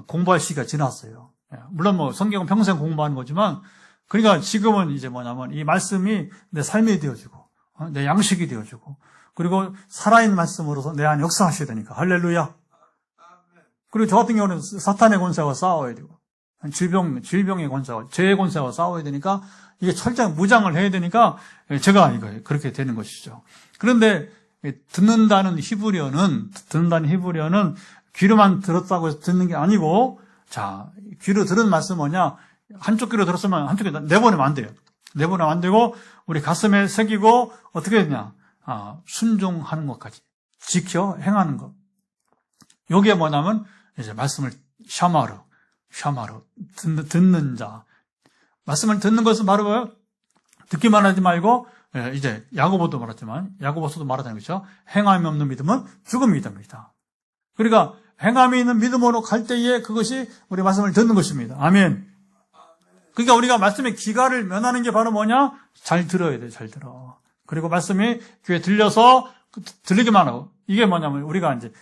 [SPEAKER 1] 공부할 시기가 지났어요. 물론 성경은 평생 공부하는 거지만 그러니까 지금은 이제 뭐냐면 이 말씀이 내 삶이 되어지고 내 양식이 되어지고 그리고 살아있는 말씀으로서 내 안에 역사하셔야 되니까. 할렐루야. 그리고 저 같은 경우는 사탄의 권세와 싸워야 되고 질병의 권세와 죄의 권세와 싸워야 되니까 이게 철저히 무장을 해야 되니까 제가 그렇게 되는 것이죠. 그런데 듣는다는 히브리어는 귀로만 들었다고 해서 듣는 게 아니고 자, 귀로 들은 말씀 뭐냐? 한쪽 귀로 들었으면 한쪽에 내보내면 안 돼요. 내보내면 안 되고 우리 가슴에 새기고 어떻게 되냐? 순종하는 것까지 지켜 행하는 것. 요게 뭐냐면 이제 말씀을 샤마르 듣는 자. 말씀을 듣는 것은 바로 뭐예요? 듣기만 하지 말고 이제 야고보도 말했지만 야고보서도 말하잖아요. 그렇죠? 행함이 없는 믿음은 죽음이 됩니다. 그러니까 행함이 있는 믿음으로 갈 때에 그것이 우리 말씀을 듣는 것입니다. 아멘. 그러니까 우리가 말씀의 기갈을 면하는 게 바로 뭐냐? 잘 들어야 돼. 잘 들어. 그리고 말씀이 귀에 들려서 들리기만 하고 이게 뭐냐면 우리가 이제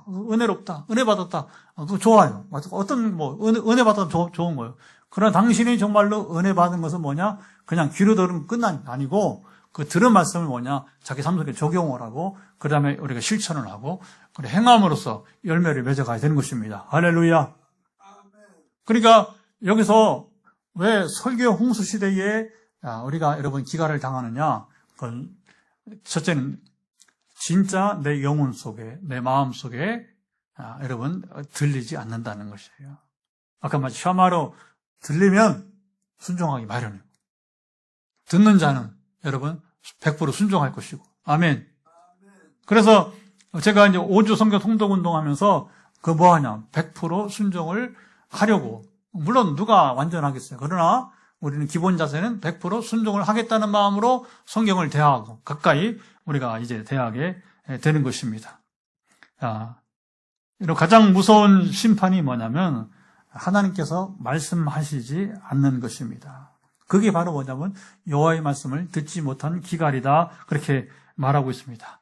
[SPEAKER 1] 은혜롭다. 은혜 받았다. 그거 좋아요. 어떤 은혜 받아도 좋은 거예요. 그러나 당신이 정말로 은혜 받은 것은 뭐냐? 그냥 귀로 들으면 끝난 게 아니고 그 들은 말씀을 뭐냐? 자기 삶 속에 적용을 하고 그다음에 우리가 실천을 하고 그리고 행함으로써 열매를 맺어가야 되는 것입니다. 할렐루야. 그러니까 여기서 왜 설교 홍수 시대에 우리가 여러분 기갈을 당하느냐? 그건 첫째는 진짜 내 영혼 속에 내 마음 속에 여러분 들리지 않는다는 것이에요. 아까 말씀 샤마로 들리면 순종하기 마련이에요. 듣는 자는 여러분 100% 순종할 것이고. 아멘. 그래서 제가 이제 5주 성경 통독 운동하면서 그 뭐하냐 100% 순종을 하려고. 물론 누가 완전하겠어요. 그러나 우리는 기본 자세는 100% 순종을 하겠다는 마음으로 성경을 대하고 가까이 우리가 이제 대하게 되는 것입니다. 이런 가장 무서운 심판이 뭐냐면 하나님께서 말씀하시지 않는 것입니다. 그게 바로 뭐냐면 여호와의 말씀을 듣지 못한 기갈이다. 그렇게 말하고 있습니다.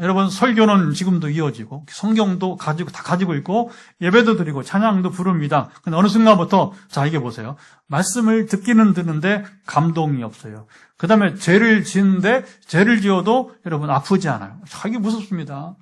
[SPEAKER 1] 여러분 설교는 지금도 이어지고 성경도 다 가지고 있고 예배도 드리고 찬양도 부릅니다. 근데 어느 순간부터 이게 보세요. 말씀을 듣기는 듣는데 감동이 없어요. 그 다음에 죄를 지는데 죄를 지어도 여러분 아프지 않아요. 이게 무섭습니다.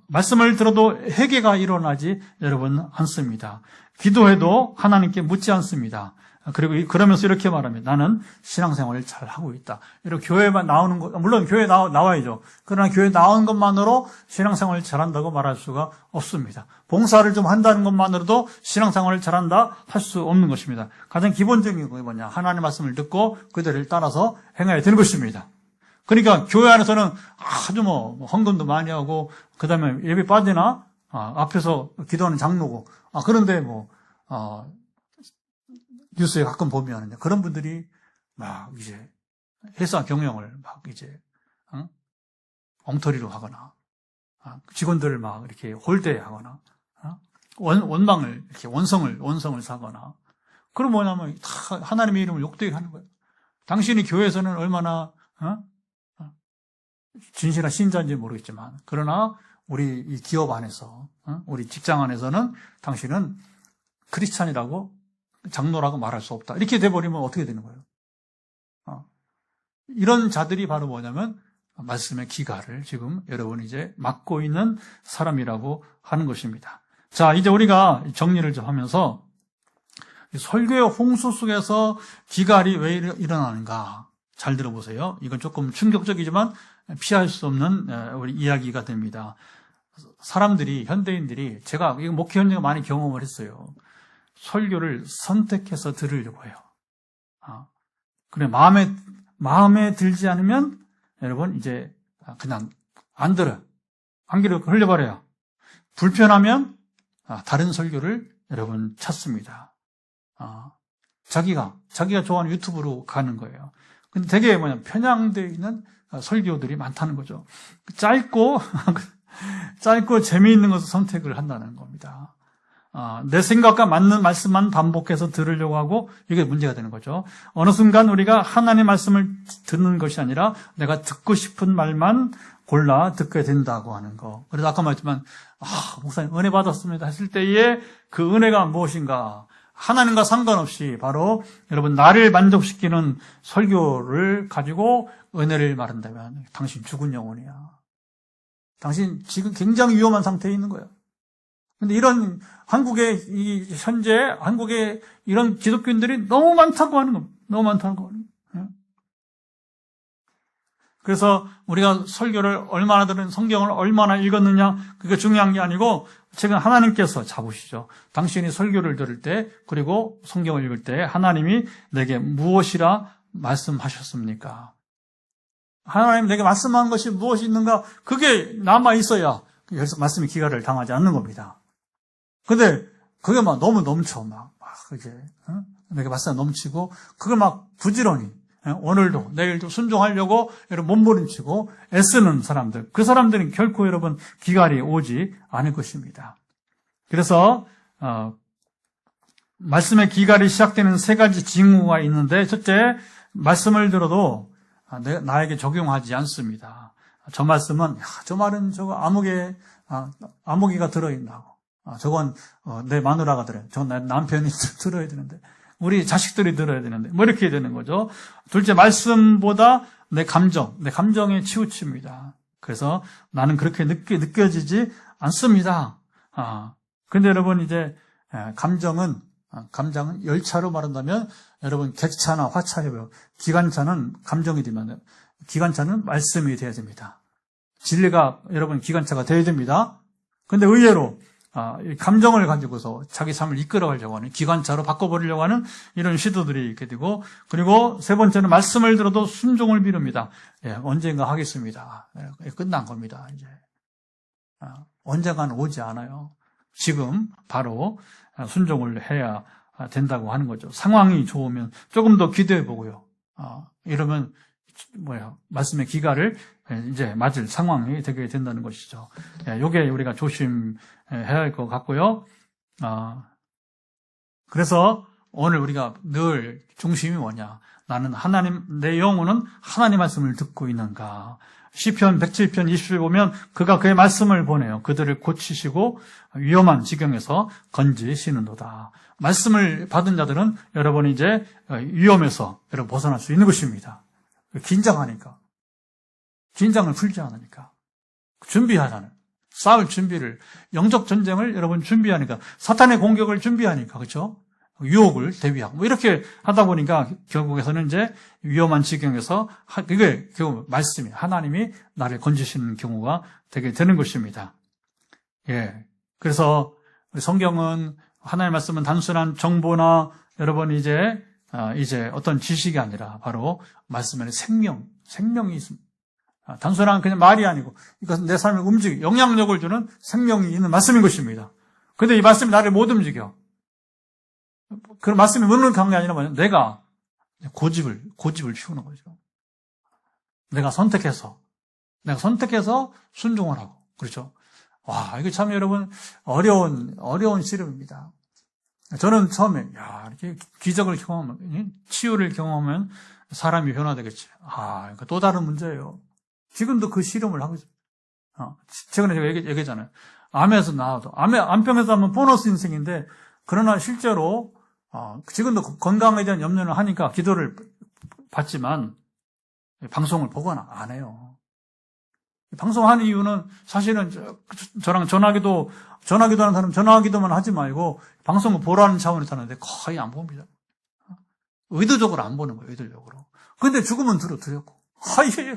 [SPEAKER 1] 말씀을 들어도 회개가 일어나지 여러분 않습니다. 기도해도 하나님께 묻지 않습니다. 그리고 그러면서 이렇게 말합니다. 나는 신앙생활을 잘 하고 있다. 이렇게 교회만 나오는 거, 물론 교회 나와야죠. 그러나 교회 나오는 것만으로 신앙생활을 잘한다고 말할 수가 없습니다. 봉사를 좀 한다는 것만으로도 신앙생활을 잘한다 할 수 없는 것입니다. 가장 기본적인 게 뭐냐? 하나님의 말씀을 듣고 그들을 따라서 행해야 되는 것입니다. 그러니까 교회 안에서는 아주 헌금도 많이 하고, 그 다음에 예배 빠지나, 앞에서 기도하는 장로고, 그런데 뉴스에 가끔 보면 그런 분들이 막 이제 회사 경영을 막 이제, 엉터리로 하거나, 직원들을 막 이렇게 홀대하거나, 원망을, 이렇게 원성을 사거나, 그럼 뭐냐면 다 하나님의 이름을 욕되게 하는 거예요. 당신이 교회에서는 얼마나, 진실한 신자인지 모르겠지만, 그러나 우리 이 기업 안에서, 우리 직장 안에서는 당신은 크리스찬이라고, 장로라고 말할 수 없다. 이렇게 돼버리면 어떻게 되는 거예요? 이런 자들이 바로 뭐냐면, 말씀의 기가를 지금 여러분이 이제 맡고 있는 사람이라고 하는 것입니다. 자, 이제 우리가 정리를 좀 하면서, 설교의 홍수 속에서 기갈이 왜 일어나는가? 잘 들어보세요. 이건 조금 충격적이지만 피할 수 없는 우리 이야기가 됩니다. 사람들이, 현대인들이, 제가 이거 목회 현장에 많이 경험을 했어요. 설교를 선택해서 들으려고 해요. 그래, 마음에 들지 않으면 여러분 이제 그냥 안 들어요. 안기를 흘려버려요. 불편하면 다른 설교를 여러분 찾습니다. 자기가 좋아하는 유튜브로 가는 거예요. 근데 되게 편향되어 있는 설교들이 많다는 거죠. 짧고 재미있는 것을 선택을 한다는 겁니다. 내 생각과 맞는 말씀만 반복해서 들으려고 하고 이게 문제가 되는 거죠. 어느 순간 우리가 하나님의 말씀을 듣는 것이 아니라 내가 듣고 싶은 말만 골라 듣게 된다고 하는 거. 그래서 아까 말했지만 목사님 은혜 받았습니다 했을 때에 그 은혜가 무엇인가? 하나님과 상관없이 바로 여러분 나를 만족시키는 설교를 가지고 은혜를 말한다면 당신 죽은 영혼이야. 당신 지금 굉장히 위험한 상태에 있는 거예요. 근데 이런 현재 한국에 이런 기독교인들이 너무 많다고 하는 겁니다. 너무 많다고 하는 거예요. 그래서 우리가 설교를 얼마나 들은 성경을 얼마나 읽었느냐 그게 중요한 게 아니고 지금 하나님께서 잡으시죠. 당신이 설교를 들을 때 그리고 성경을 읽을 때 하나님이 내게 무엇이라 말씀하셨습니까? 하나님 내게 말씀한 것이 무엇이 있는가? 그게 남아 있어야 말씀의 기가를 당하지 않는 겁니다. 근데 그게 너무 넘쳐 이게 내게 말씀 넘치고 그걸 부지런히 오늘도 내일도 순종하려고 여러분 몸부림치고 애쓰는 사람들, 그 사람들은 결코 여러분 기갈이 오지 않을 것입니다. 그래서 말씀의 기갈이 시작되는 세 가지 징후가 있는데 첫째, 말씀을 들어도 나에게 적용하지 않습니다. 저 말씀은 저 말은 저거 아무개가 들어있나고 저건 내 마누라가 들어요. 저건 내 남편이 들어야 되는데 우리 자식들이 들어야 되는데 이렇게 되는 거죠. 둘째, 말씀보다 내 감정에 치우칩니다. 그래서 나는 그렇게 느껴지지 않습니다. 근데 여러분 이제 감정은 열차로 말한다면 여러분 객차나 화차예요. 기관차는 감정이 되면 기관차는 말씀이 돼야 됩니다. 진리가 여러분 기관차가 돼야 됩니다. 근데 의외로 이 감정을 가지고서 자기 삶을 이끌어가려고 하는 기관차로 바꿔버리려고 하는 이런 시도들이 있게 되고 그리고 세 번째는 말씀을 들어도 순종을 미룹니다. 언젠가 하겠습니다. 끝난 겁니다. 이제 언젠가는 오지 않아요. 지금 바로 순종을 해야 된다고 하는 거죠. 상황이 좋으면 조금 더 기대해 보고요. 이러면 말씀의 기가를 이제 맞을 상황이 되게 된다는 것이죠. 요게 우리가 조심해야 할 것 같고요. 그래서 오늘 우리가 늘 중심이 뭐냐? 나는 내 영혼은 하나님 말씀을 듣고 있는가? 시편 107편 20절 보면 그가 그의 말씀을 보내요. 그들을 고치시고 위험한 지경에서 건지시는도다. 말씀을 받은 자들은 여러분 이제 위험에서 여러분 벗어날 수 있는 것입니다. 긴장하니까. 긴장을 풀지 않으니까. 준비하잖아요. 싸울 준비를, 영적 전쟁을 여러분 준비하니까, 사탄의 공격을 준비하니까, 그렇죠? 유혹을 대비하고, 이렇게 하다 보니까 결국에서는 이제 위험한 지경에서, 이게 결국 말씀이, 하나님이 나를 건지시는 경우가 되게 되는 것입니다. 그래서 성경은, 하나님의 말씀은 단순한 정보나 여러분 이제 어떤 지식이 아니라 바로 말씀에는 생명이 있습니다. 단순한 그냥 말이 아니고 이것은 내 삶을 움직이고 영향력을 주는 생명이 있는 말씀인 것입니다. 그런데 이 말씀이 나를 못 움직여. 그런 말씀이 무능한 게 아니라 뭐냐? 내가 고집을 피우는 거죠. 내가 선택해서 순종을 하고. 그렇죠? 와, 이게 참 여러분, 어려운 씨름입니다. 저는 처음에, 이렇게 기적을 경험하면, 치유를 경험하면 사람이 변화되겠지. 그러니까 또 다른 문제예요. 지금도 그 씨름을 하고 있어요. 최근에 제가 얘기했잖아요. 암에서 나와도, 암병에서 하면 보너스 인생인데, 그러나 실제로, 지금도 건강에 대한 염려를 하니까 기도를 받지만, 방송을 보거나 안 해요. 방송하는 이유는 사실은 저랑 전화기도 하는 사람 전화기도만 하지 말고 방송을 보라는 차원에서 하는데 거의 안 봅니다. 의도적으로 안 보는 거예요, 의도적으로. 근데 죽으면 두렵고. 이게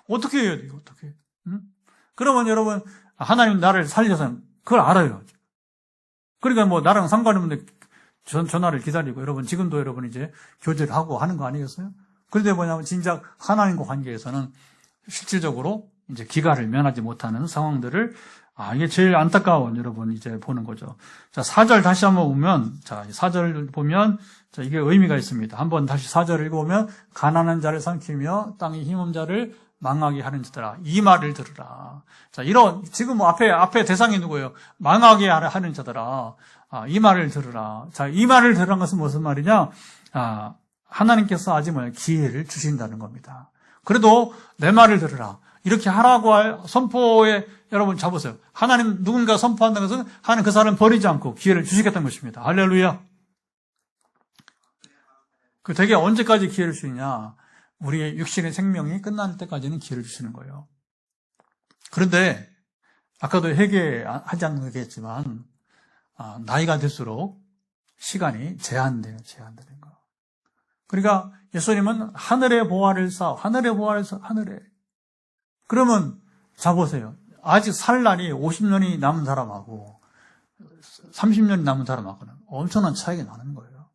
[SPEAKER 1] 어떻게 해야 돼요, 어떻게. 응? 그러면 여러분, 하나님 나를 살려서 그걸 알아요. 그러니까 뭐 나랑 상관없는데 전화를 기다리고 여러분, 지금도 여러분 이제 교제를 하고 하는 거 아니겠어요? 그런데 뭐냐면 진작 하나님과 관계에서는 실질적으로 이제 기가를 면하지 못하는 상황들을 이게 제일 안타까운 여러분 이제 보는 거죠. 자, 4절 다시 한번 보면, 자, 4절을 보면, 자, 이게 의미가 있습니다. 한번 다시 4절 읽어보면, 가난한 자를 삼키며 땅의 힘없는 자를 망하게 하는 자들아, 이 말을 들으라. 자, 지금 뭐 앞에 대상이 누구예요? 망하게 하는 자들아, 이 말을 들으라. 자, 이 말을 들으라는 것은 무슨 말이냐? 하나님께서 아직 기회를 주신다는 겁니다. 그래도 내 말을 들으라. 이렇게 하라고 할 선포에 여러분 잡으세요. 하나님 누군가 선포한다는 것은 하나님 그 사람을 버리지 않고 기회를 주시겠다는 것입니다. 할렐루야. 그 되게 언제까지 기회를 주시냐? 우리의 육신의 생명이 끝날 때까지는 기회를 주시는 거예요. 그런데 아까도 회개하지 않는 거겠지만 나이가 들수록 시간이 제한되는 거. 그러니까 예수님은 하늘의 보화를 하늘에. 그러면 자보세요. 아직 살 날이 50년이 남은 사람하고 30년이 남은 사람하고는 엄청난 차이가 나는 거예요.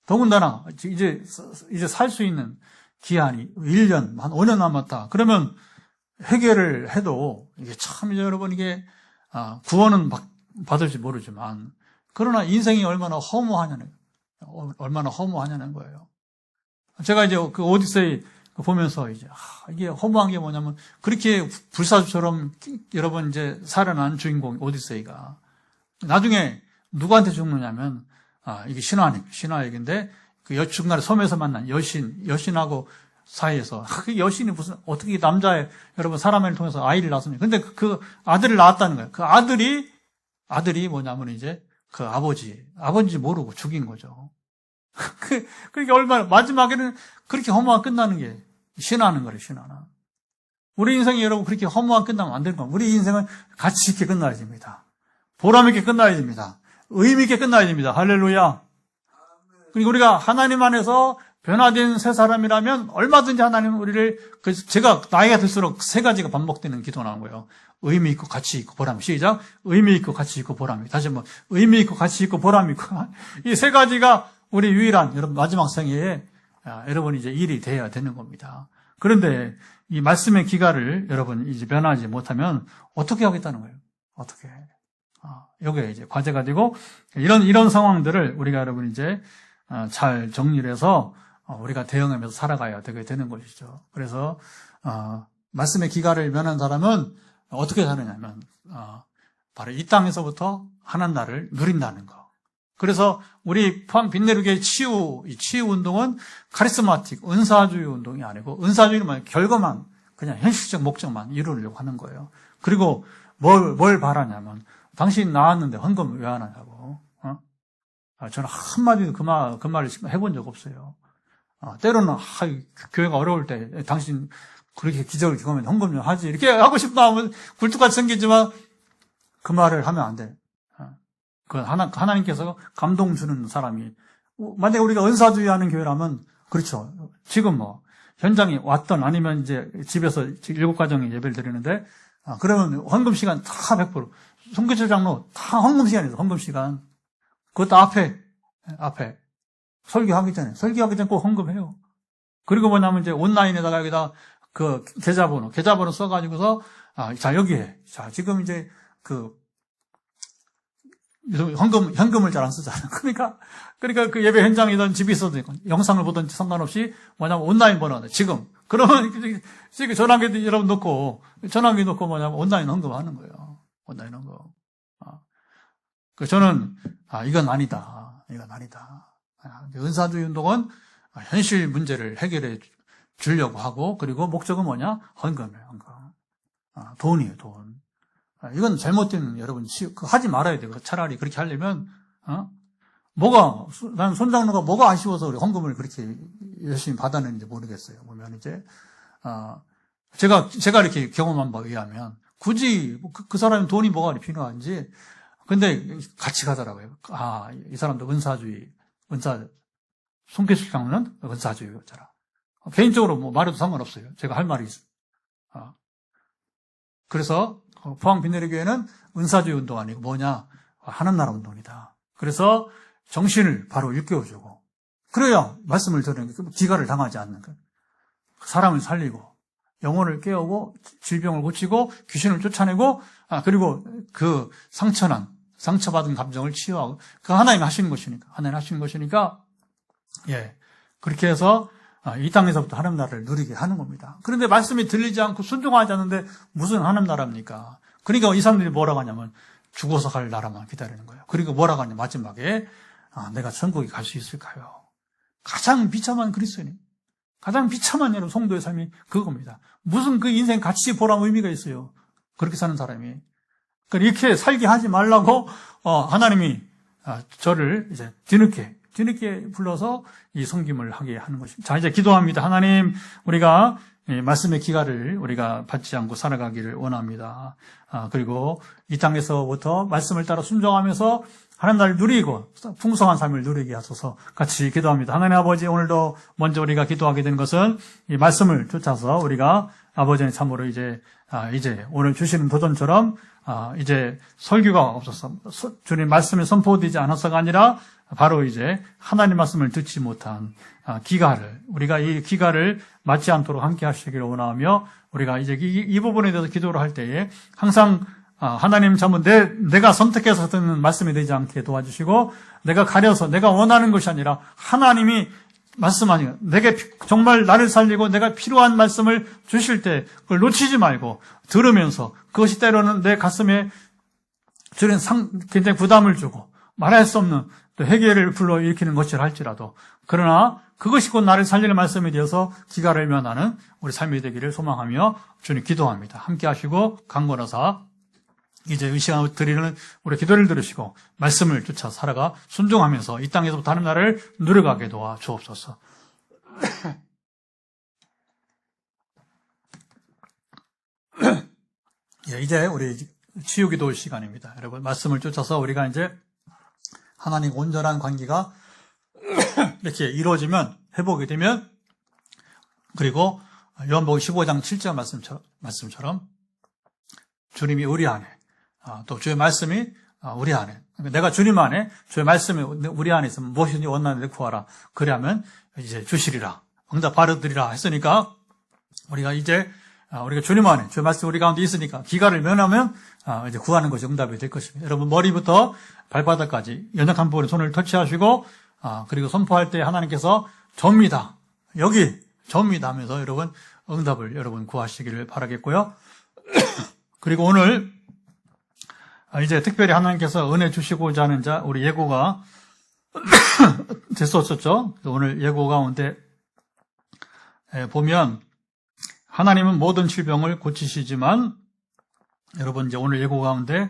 [SPEAKER 1] 더군다나 이제 살 수 있는 기한이 1년, 한 5년 남았다. 그러면 회개를 해도 이게 참 여러분 이게 구원은 받을지 모르지만 그러나 인생이 얼마나 허무하냐는 거예요. 제가 이제 그 오디세이 보면서 이제 이게 허무한 게 뭐냐면 그렇게 불사조처럼 여러분 이제 살아난 주인공 오디세이가 나중에 누구한테 죽느냐면 이게 신화 얘기인데 그 중간에 섬에서 만난 여신하고 사이에서 그 여신이 무슨 어떻게 남자의 여러분 사람을 통해서 아이를 낳습니까? 근데 그 아들을 낳았다는 거예요. 그 아들이 뭐냐면 이제 그 아버지 모르고 죽인 거죠. 그러니까 얼마나 마지막에는 그렇게 허무한 끝나는 게 신화하는 거래요, 신화나. 우리 인생이 여러분 그렇게 허무한 끝나면 안 되는 겁니다. 우리 인생은 가치 있게 끝나야 됩니다. 보람 있게 끝나야 됩니다. 의미 있게 끝나야 됩니다. 할렐루야. 그리고 우리가 하나님 안에서 변화된 새 사람이라면 얼마든지 하나님은 우리를 제가 나이가 들수록 세 가지가 반복되는 기도 나온 거예요. 의미 있고 가치 있고 보람. 시작. 의미 있고 가치 있고 보람. 다시 한번 의미 있고 가치 있고 보람 있고 이 세 가지가 우리 유일한 여러분 마지막 생애에 여러분 이제 일이 돼야 되는 겁니다. 그런데 이 말씀의 기가를 여러분 이제 변하지 못하면 어떻게 하겠다는 거예요? 어떻게? 여기에 이제 과제가 되고 이런 상황들을 우리가 여러분 이제 잘 정리를 해서 우리가 대응하면서 살아가야 되게 되는 것이죠. 그래서 말씀의 기가를 면한 사람은 어떻게 사느냐면 바로 이 땅에서부터 하나님 나라를 누린다는 거. 그래서 우리 포항 빛내루기의 치유 운동은 카리스마틱, 은사주의 운동이 아니고 은사주의는 뭐예요? 결과만 그냥 현실적 목적만 이루려고 하는 거예요. 그리고 뭘 바라냐면 당신 나왔는데 헌금 왜 안 하냐고. 저는 한마디도 그 말을 해본 적 없어요. 때로는 교회가 어려울 때 당신 그렇게 기적을 경험하면 헌금 좀 하지 이렇게 하고 싶은 마음은 굴뚝같이 생기지만 그 말을 하면 안 돼. 그 하나님께서 감동 주는 사람이 만약에 우리가 은사주의 하는 교회라면 그렇죠. 지금 뭐 현장에 왔던 아니면 이제 집에서 7가정에 예배를 드리는데 그러면 헌금 시간 다 100% 송교철 장로 다 헌금 시간이죠. 헌금 시간. 그것도 앞에 설교하기 전에 꼭 헌금해요. 그리고 뭐냐면 이제 온라인에다가 여기다 그 계좌번호 써가지고서, 자, 여기에. 자, 지금 이제 현금을 잘 안 쓰잖아요. 그러니까 그 예배 현장이든 집에 있어도 영상을 보든지 상관없이 뭐냐면 온라인 번호네. 지금. 그러면 지금 전화기 여러분 놓고 뭐냐면 온라인 헌금하는 거예요. 온라인 헌금. 저는, 이건 아니다. 은사주의 운동은 현실 문제를 해결해 주려고 하고, 그리고 목적은 뭐냐? 헌금이에요, 헌금. 돈이에요, 돈. 이건 잘못된, 여러분, 하지 말아야 돼요. 차라리 그렇게 하려면, 난 손장로가 뭐가 아쉬워서 우리 헌금을 그렇게 열심히 받았는지 모르겠어요. 보면 이제, 제가 이렇게 경험한 바에 의하면, 굳이 그 사람이 돈이 뭐가 필요한지, 근데 같이 가더라고요. 이 사람도 손계실 장로는 은사주의자라. 개인적으로 뭐 말해도 상관없어요. 제가 할 말이 있어요. 그래서 포항 비내리교회는 은사주의 운동 아니고 뭐냐? 하나님 나라 운동이다. 그래서 정신을 바로 일깨워주고, 그래야 말씀을 들으는 기가를 당하지 않는 거예요. 사람을 살리고, 영혼을 깨우고, 질병을 고치고, 귀신을 쫓아내고, 그리고 그 상처받은 감정을 치유하고, 그 하나님이 하시는 것이니까, 예. 그렇게 해서 이 땅에서부터 하나님 나라를 누리게 하는 겁니다. 그런데 말씀이 들리지 않고 순종하지 않는데 무슨 하나님 나라입니까? 그러니까 이 사람들이 뭐라고 하냐면 죽어서 갈 나라만 기다리는 거예요. 그리고 뭐라고 하냐 마지막에 내가 천국에 갈 수 있을까요? 가장 비참한 그리스도인, 가장 비참한 여러분 성도의 삶이 그겁니다. 무슨 그 인생 가치 보람 의미가 있어요. 그렇게 사는 사람이. 그러니까 이렇게 살게 하지 말라고 하나님이 저를 이제 뒤늦게 불러서 이 섬김을 하게 하는 것입니다. 자, 이제 기도합니다. 하나님, 우리가 말씀의 기가를 우리가 받지 않고 살아가기를 원합니다. 그리고 이 땅에서부터 말씀을 따라 순종하면서 하나님 나라를 누리고 풍성한 삶을 누리게 하소서 같이 기도합니다. 하나님 아버지, 오늘도 먼저 우리가 기도하게 된 것은 이 말씀을 쫓아서 우리가 아버지는 참으로 이제 오늘 주시는 도전처럼 이제 설교가 없어서 주님 말씀이 선포되지 않아서가 아니라 바로 이제 하나님 말씀을 듣지 못한 기가를, 우리가 이 기가를 맞지 않도록 함께 하시기를 원하며, 우리가 이제 이 부분에 대해서 기도를 할 때에 항상 하나님 참은 내가 선택해서 듣는 말씀이 되지 않게 도와주시고, 내가 가려서 내가 원하는 것이 아니라 하나님이 말씀하니까 내게 정말 나를 살리고 내가 필요한 말씀을 주실 때 그걸 놓치지 말고 들으면서, 그것이 때로는 내 가슴에 저는 굉장히 부담을 주고 말할 수 없는 또 회개를 불러일으키는 것이라 할지라도, 그러나 그것이 곧 나를 살리는 말씀이 되어서 기가를 면하는 우리 삶이 되기를 소망하며 주님 기도합니다. 함께 하시고 강건하사 이제 이 시간 드리는 우리 기도를 들으시고 말씀을 쫓아 살아가 순종하면서 이 땅에서부터 하나님 나라를 누려가게 도와 주옵소서. 예, 이제 우리 치유기도 시간입니다. 여러분, 말씀을 쫓아서 우리가 이제 하나님 온전한 관계가 이렇게 이루어지면, 회복이 되면, 그리고 요한복음 15장 7절 말씀처럼 주님이 우리 안에, 또 주의 말씀이 우리 안에, 내가 주님 안에, 주의 말씀이 우리 안에 있으면 무엇이든지 원하는 데 구하라. 그러면 이제 주시리라, 응답 받아들이라 했으니까, 우리가 이제 우리가 주님 안에, 주의 말씀이 우리 가운데 있으니까 기가를 면하면 이제 구하는 것이 응답이 될 것입니다. 여러분, 머리부터 발바닥까지 연약한 부분에 손을 터치하시고, 그리고 선포할 때 하나님께서 접니다, 여기 접니다 하면서 여러분 응답을 여러분 구하시기를 바라겠고요. 그리고 오늘 이제 특별히 하나님께서 은혜 주시고자 하는 자, 우리 예고가 됐었죠. 오늘 예고 가운데 보면 하나님은 모든 질병을 고치시지만, 여러분 이제 오늘 예고 가운데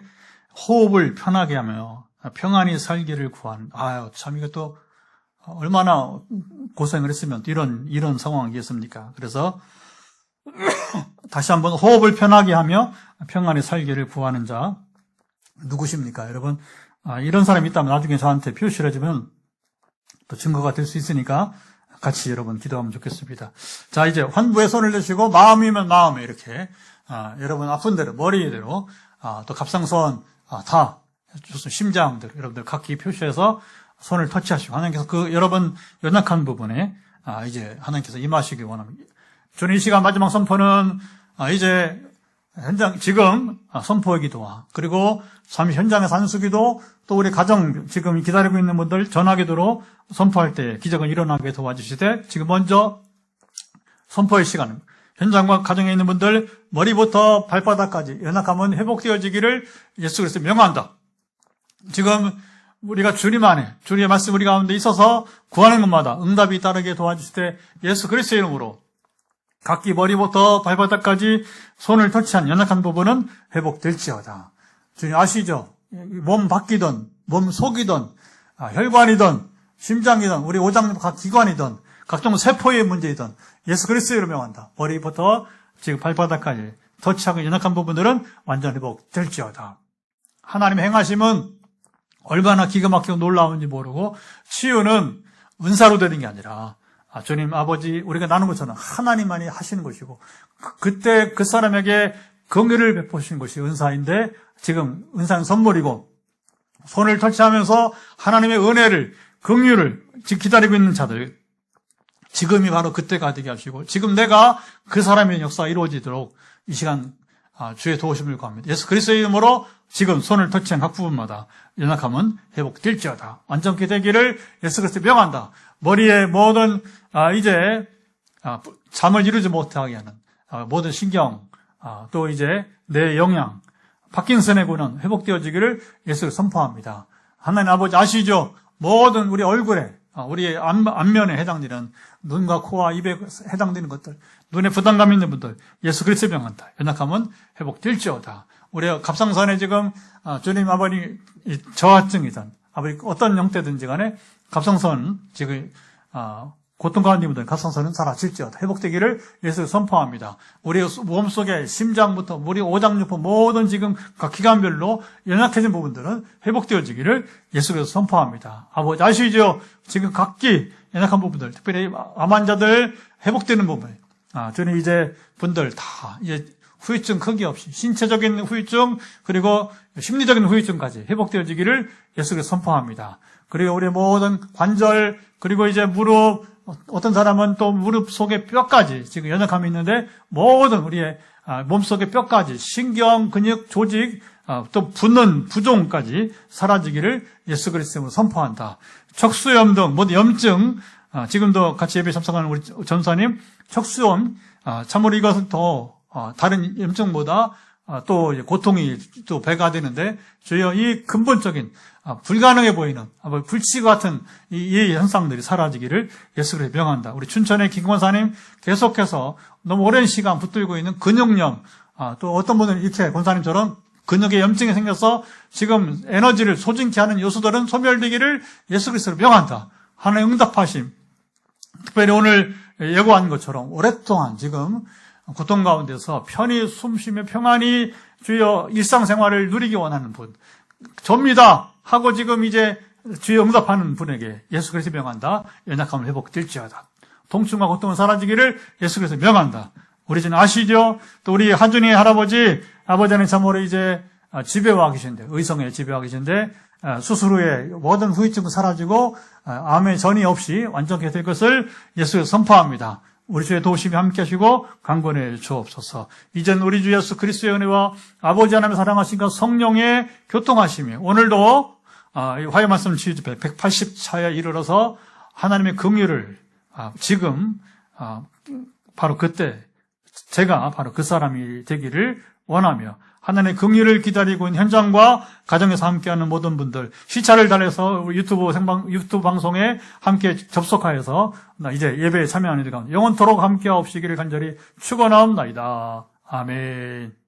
[SPEAKER 1] 호흡을 편하게 하며 평안히 살기를 구하는, 참 이것도 얼마나 고생을 했으면 이런 상황이겠습니까? 그래서 다시 한번 호흡을 편하게 하며 평안히 살기를 구하는 자 누구십니까? 여러분, 이런 사람이 있다면 나중에 저한테 표시를 해주면 또 증거가 될 수 있으니까 같이 여러분 기도하면 좋겠습니다. 자, 이제 환부에 손을 내시고 마음이면 마음에 이렇게 여러분 아픈 대로, 머리대로, 또 갑상선 다 좋습니다. 심장들 여러분들 각기 표시해서 손을 터치하시고, 하나님께서 그 여러분 연약한 부분에 이제 하나님께서 임하시기 원합니다. 주님 이 시간 마지막 선포는 이제 현장 지금 선포의 기도와 그리고 참 현장의 산수기도 또 우리 가정 지금 기다리고 있는 분들 전화기도로 선포할 때 기적은 일어나게 도와주시되 지금 먼저 선포의 시간 현장과 가정에 있는 분들 머리부터 발바닥까지 연약함은 회복되어지기를 예수 그리스도 명한다. 지금 우리가 주님 안에 주님의 말씀 우리 가운데 있어서 구하는 것마다 응답이 따르게 도와주시되 예수 그리스도의 이름으로 각기 머리부터 발바닥까지 손을 터치한 연약한 부분은 회복될지어다. 주님 아시죠? 몸 밖이든 몸 속이든 혈관이든 심장이든 우리 오장 각 기관이든 각종 세포의 문제이든 예수 그리스도의 이름으로 명한다. 머리부터 지금 발바닥까지 터치하고 연약한 부분들은 완전 회복될지어다. 하나님의 행하심은 얼마나 기가 막히고 놀라운지 모르고 치유는 은사로 되는 게 아니라 주님 아버지 우리가 나눈 것처럼 하나님만이 하시는 것이고 그때 그 사람에게 긍휼을 베푸신 것이 은사인데 지금 은사는 선물이고 손을 터치하면서 하나님의 은혜를 긍휼을 지금 기다리고 있는 자들 지금이 바로 그때가 되게 하시고 지금 내가 그 사람의 역사가 이루어지도록 이 시간 주의 도우심을 구합니다. 예수 그리스도의 이름으로 지금 손을 터치한 각 부분마다 연약함은 회복될지어다. 완전케 되기를 예수 그리스도 명한다. 머리에 모든 이제 잠을 이루지 못하게 하는 모든 신경 또 이제 뇌 영양 파킨슨의 군은 회복되어지기를 예수를 선포합니다. 하나님 아버지 아시죠? 모든 우리 얼굴에 우리 안면에 해당되는 눈과 코와 입에 해당되는 것들 눈에 부담감 있는 분들 예수 그리스도 명한다. 연약함은 회복될지어다. 우리 갑상선에 지금 주님 아버지 저하증이든 아버지 어떤 형태든지 간에 갑상선 지금 고통 가운데 분들 갑상선은 사라질지어다. 회복되기를 예수 선포합니다. 우리 몸속에 심장부터 우리 오장육부 모든 지금 각 기관별로 연약해진 부분들은 회복되어지기를 예수께서 선포합니다. 아버지 아시죠? 지금 각기 연약한 부분들 특별히 암 환자들 회복되는 부분 저는 이제 분들 다 이제 후유증 크기 없이 신체적인 후유증 그리고 심리적인 후유증까지 회복되어지기를 예수께서 선포합니다. 그리고 우리 모든 관절 그리고 이제 무릎 어떤 사람은 또 무릎 속에 뼈까지 지금 연약함이 있는데 모든 우리의 몸속의 뼈까지 신경, 근육, 조직 또 붓는 부종까지 사라지기를 예수 그리스도로 선포한다. 척수염 등 모든 염증 지금도 같이 예배 참석하는 우리 전사님 척수염 참으로 이것은 더 다른 염증보다 또 고통이 또 배가 되는데 주여 이 근본적인 불가능해 보이는 불치 같은 이 현상들이 사라지기를 예수 그리스도 명한다. 우리 춘천의 김권사님 계속해서 너무 오랜 시간 붙들고 있는 근육염 또 어떤 분들은 이렇게 권사님처럼 근육에 염증이 생겨서 지금 에너지를 소진케 하는 요소들은 소멸되기를 예수 그리스도로 명한다. 하나님의 응답하심 특별히 오늘 예고한 것처럼 오랫동안 지금 고통 가운데서 편히 숨쉬며 평안히 주여 일상생활을 누리기 원하는 분 접니다 하고 지금 이제 주여 응답하는 분에게 예수 그리스도 명한다. 연약함을 회복될지어다. 통증과 고통은 사라지기를 예수 그리스도 명한다. 우리 지금 아시죠? 또 우리 한준이 할아버지 아버지는 참으로 이제 집에 와 계신데 의성에 집에 와 계신데 수술 후에 모든 후유증은 사라지고 암의 전이 없이 완전케 될 것을 예수께서 선포합니다. 우리 주의 도우심이 함께 하시고 강권해 주옵소서. 이젠 우리 주 예수 그리스도의 은혜와 아버지 하나님의 사랑하심과 성령의 교통하심이 오늘도 화요 말씀 치유집회 180차에 이르러서 하나님의 긍휼을 지금 바로 그때 제가 바로 그 사람이 되기를 원하며 하나님의 긍휼을 기다리고 있는 현장과 가정에서 함께하는 모든 분들 시차를 달래서 유튜브 방송에 함께 접속하여서 이제 예배에 참여하는 들 가운데 영원토록 함께하옵시기를 간절히 축원하옵나이다. 아멘.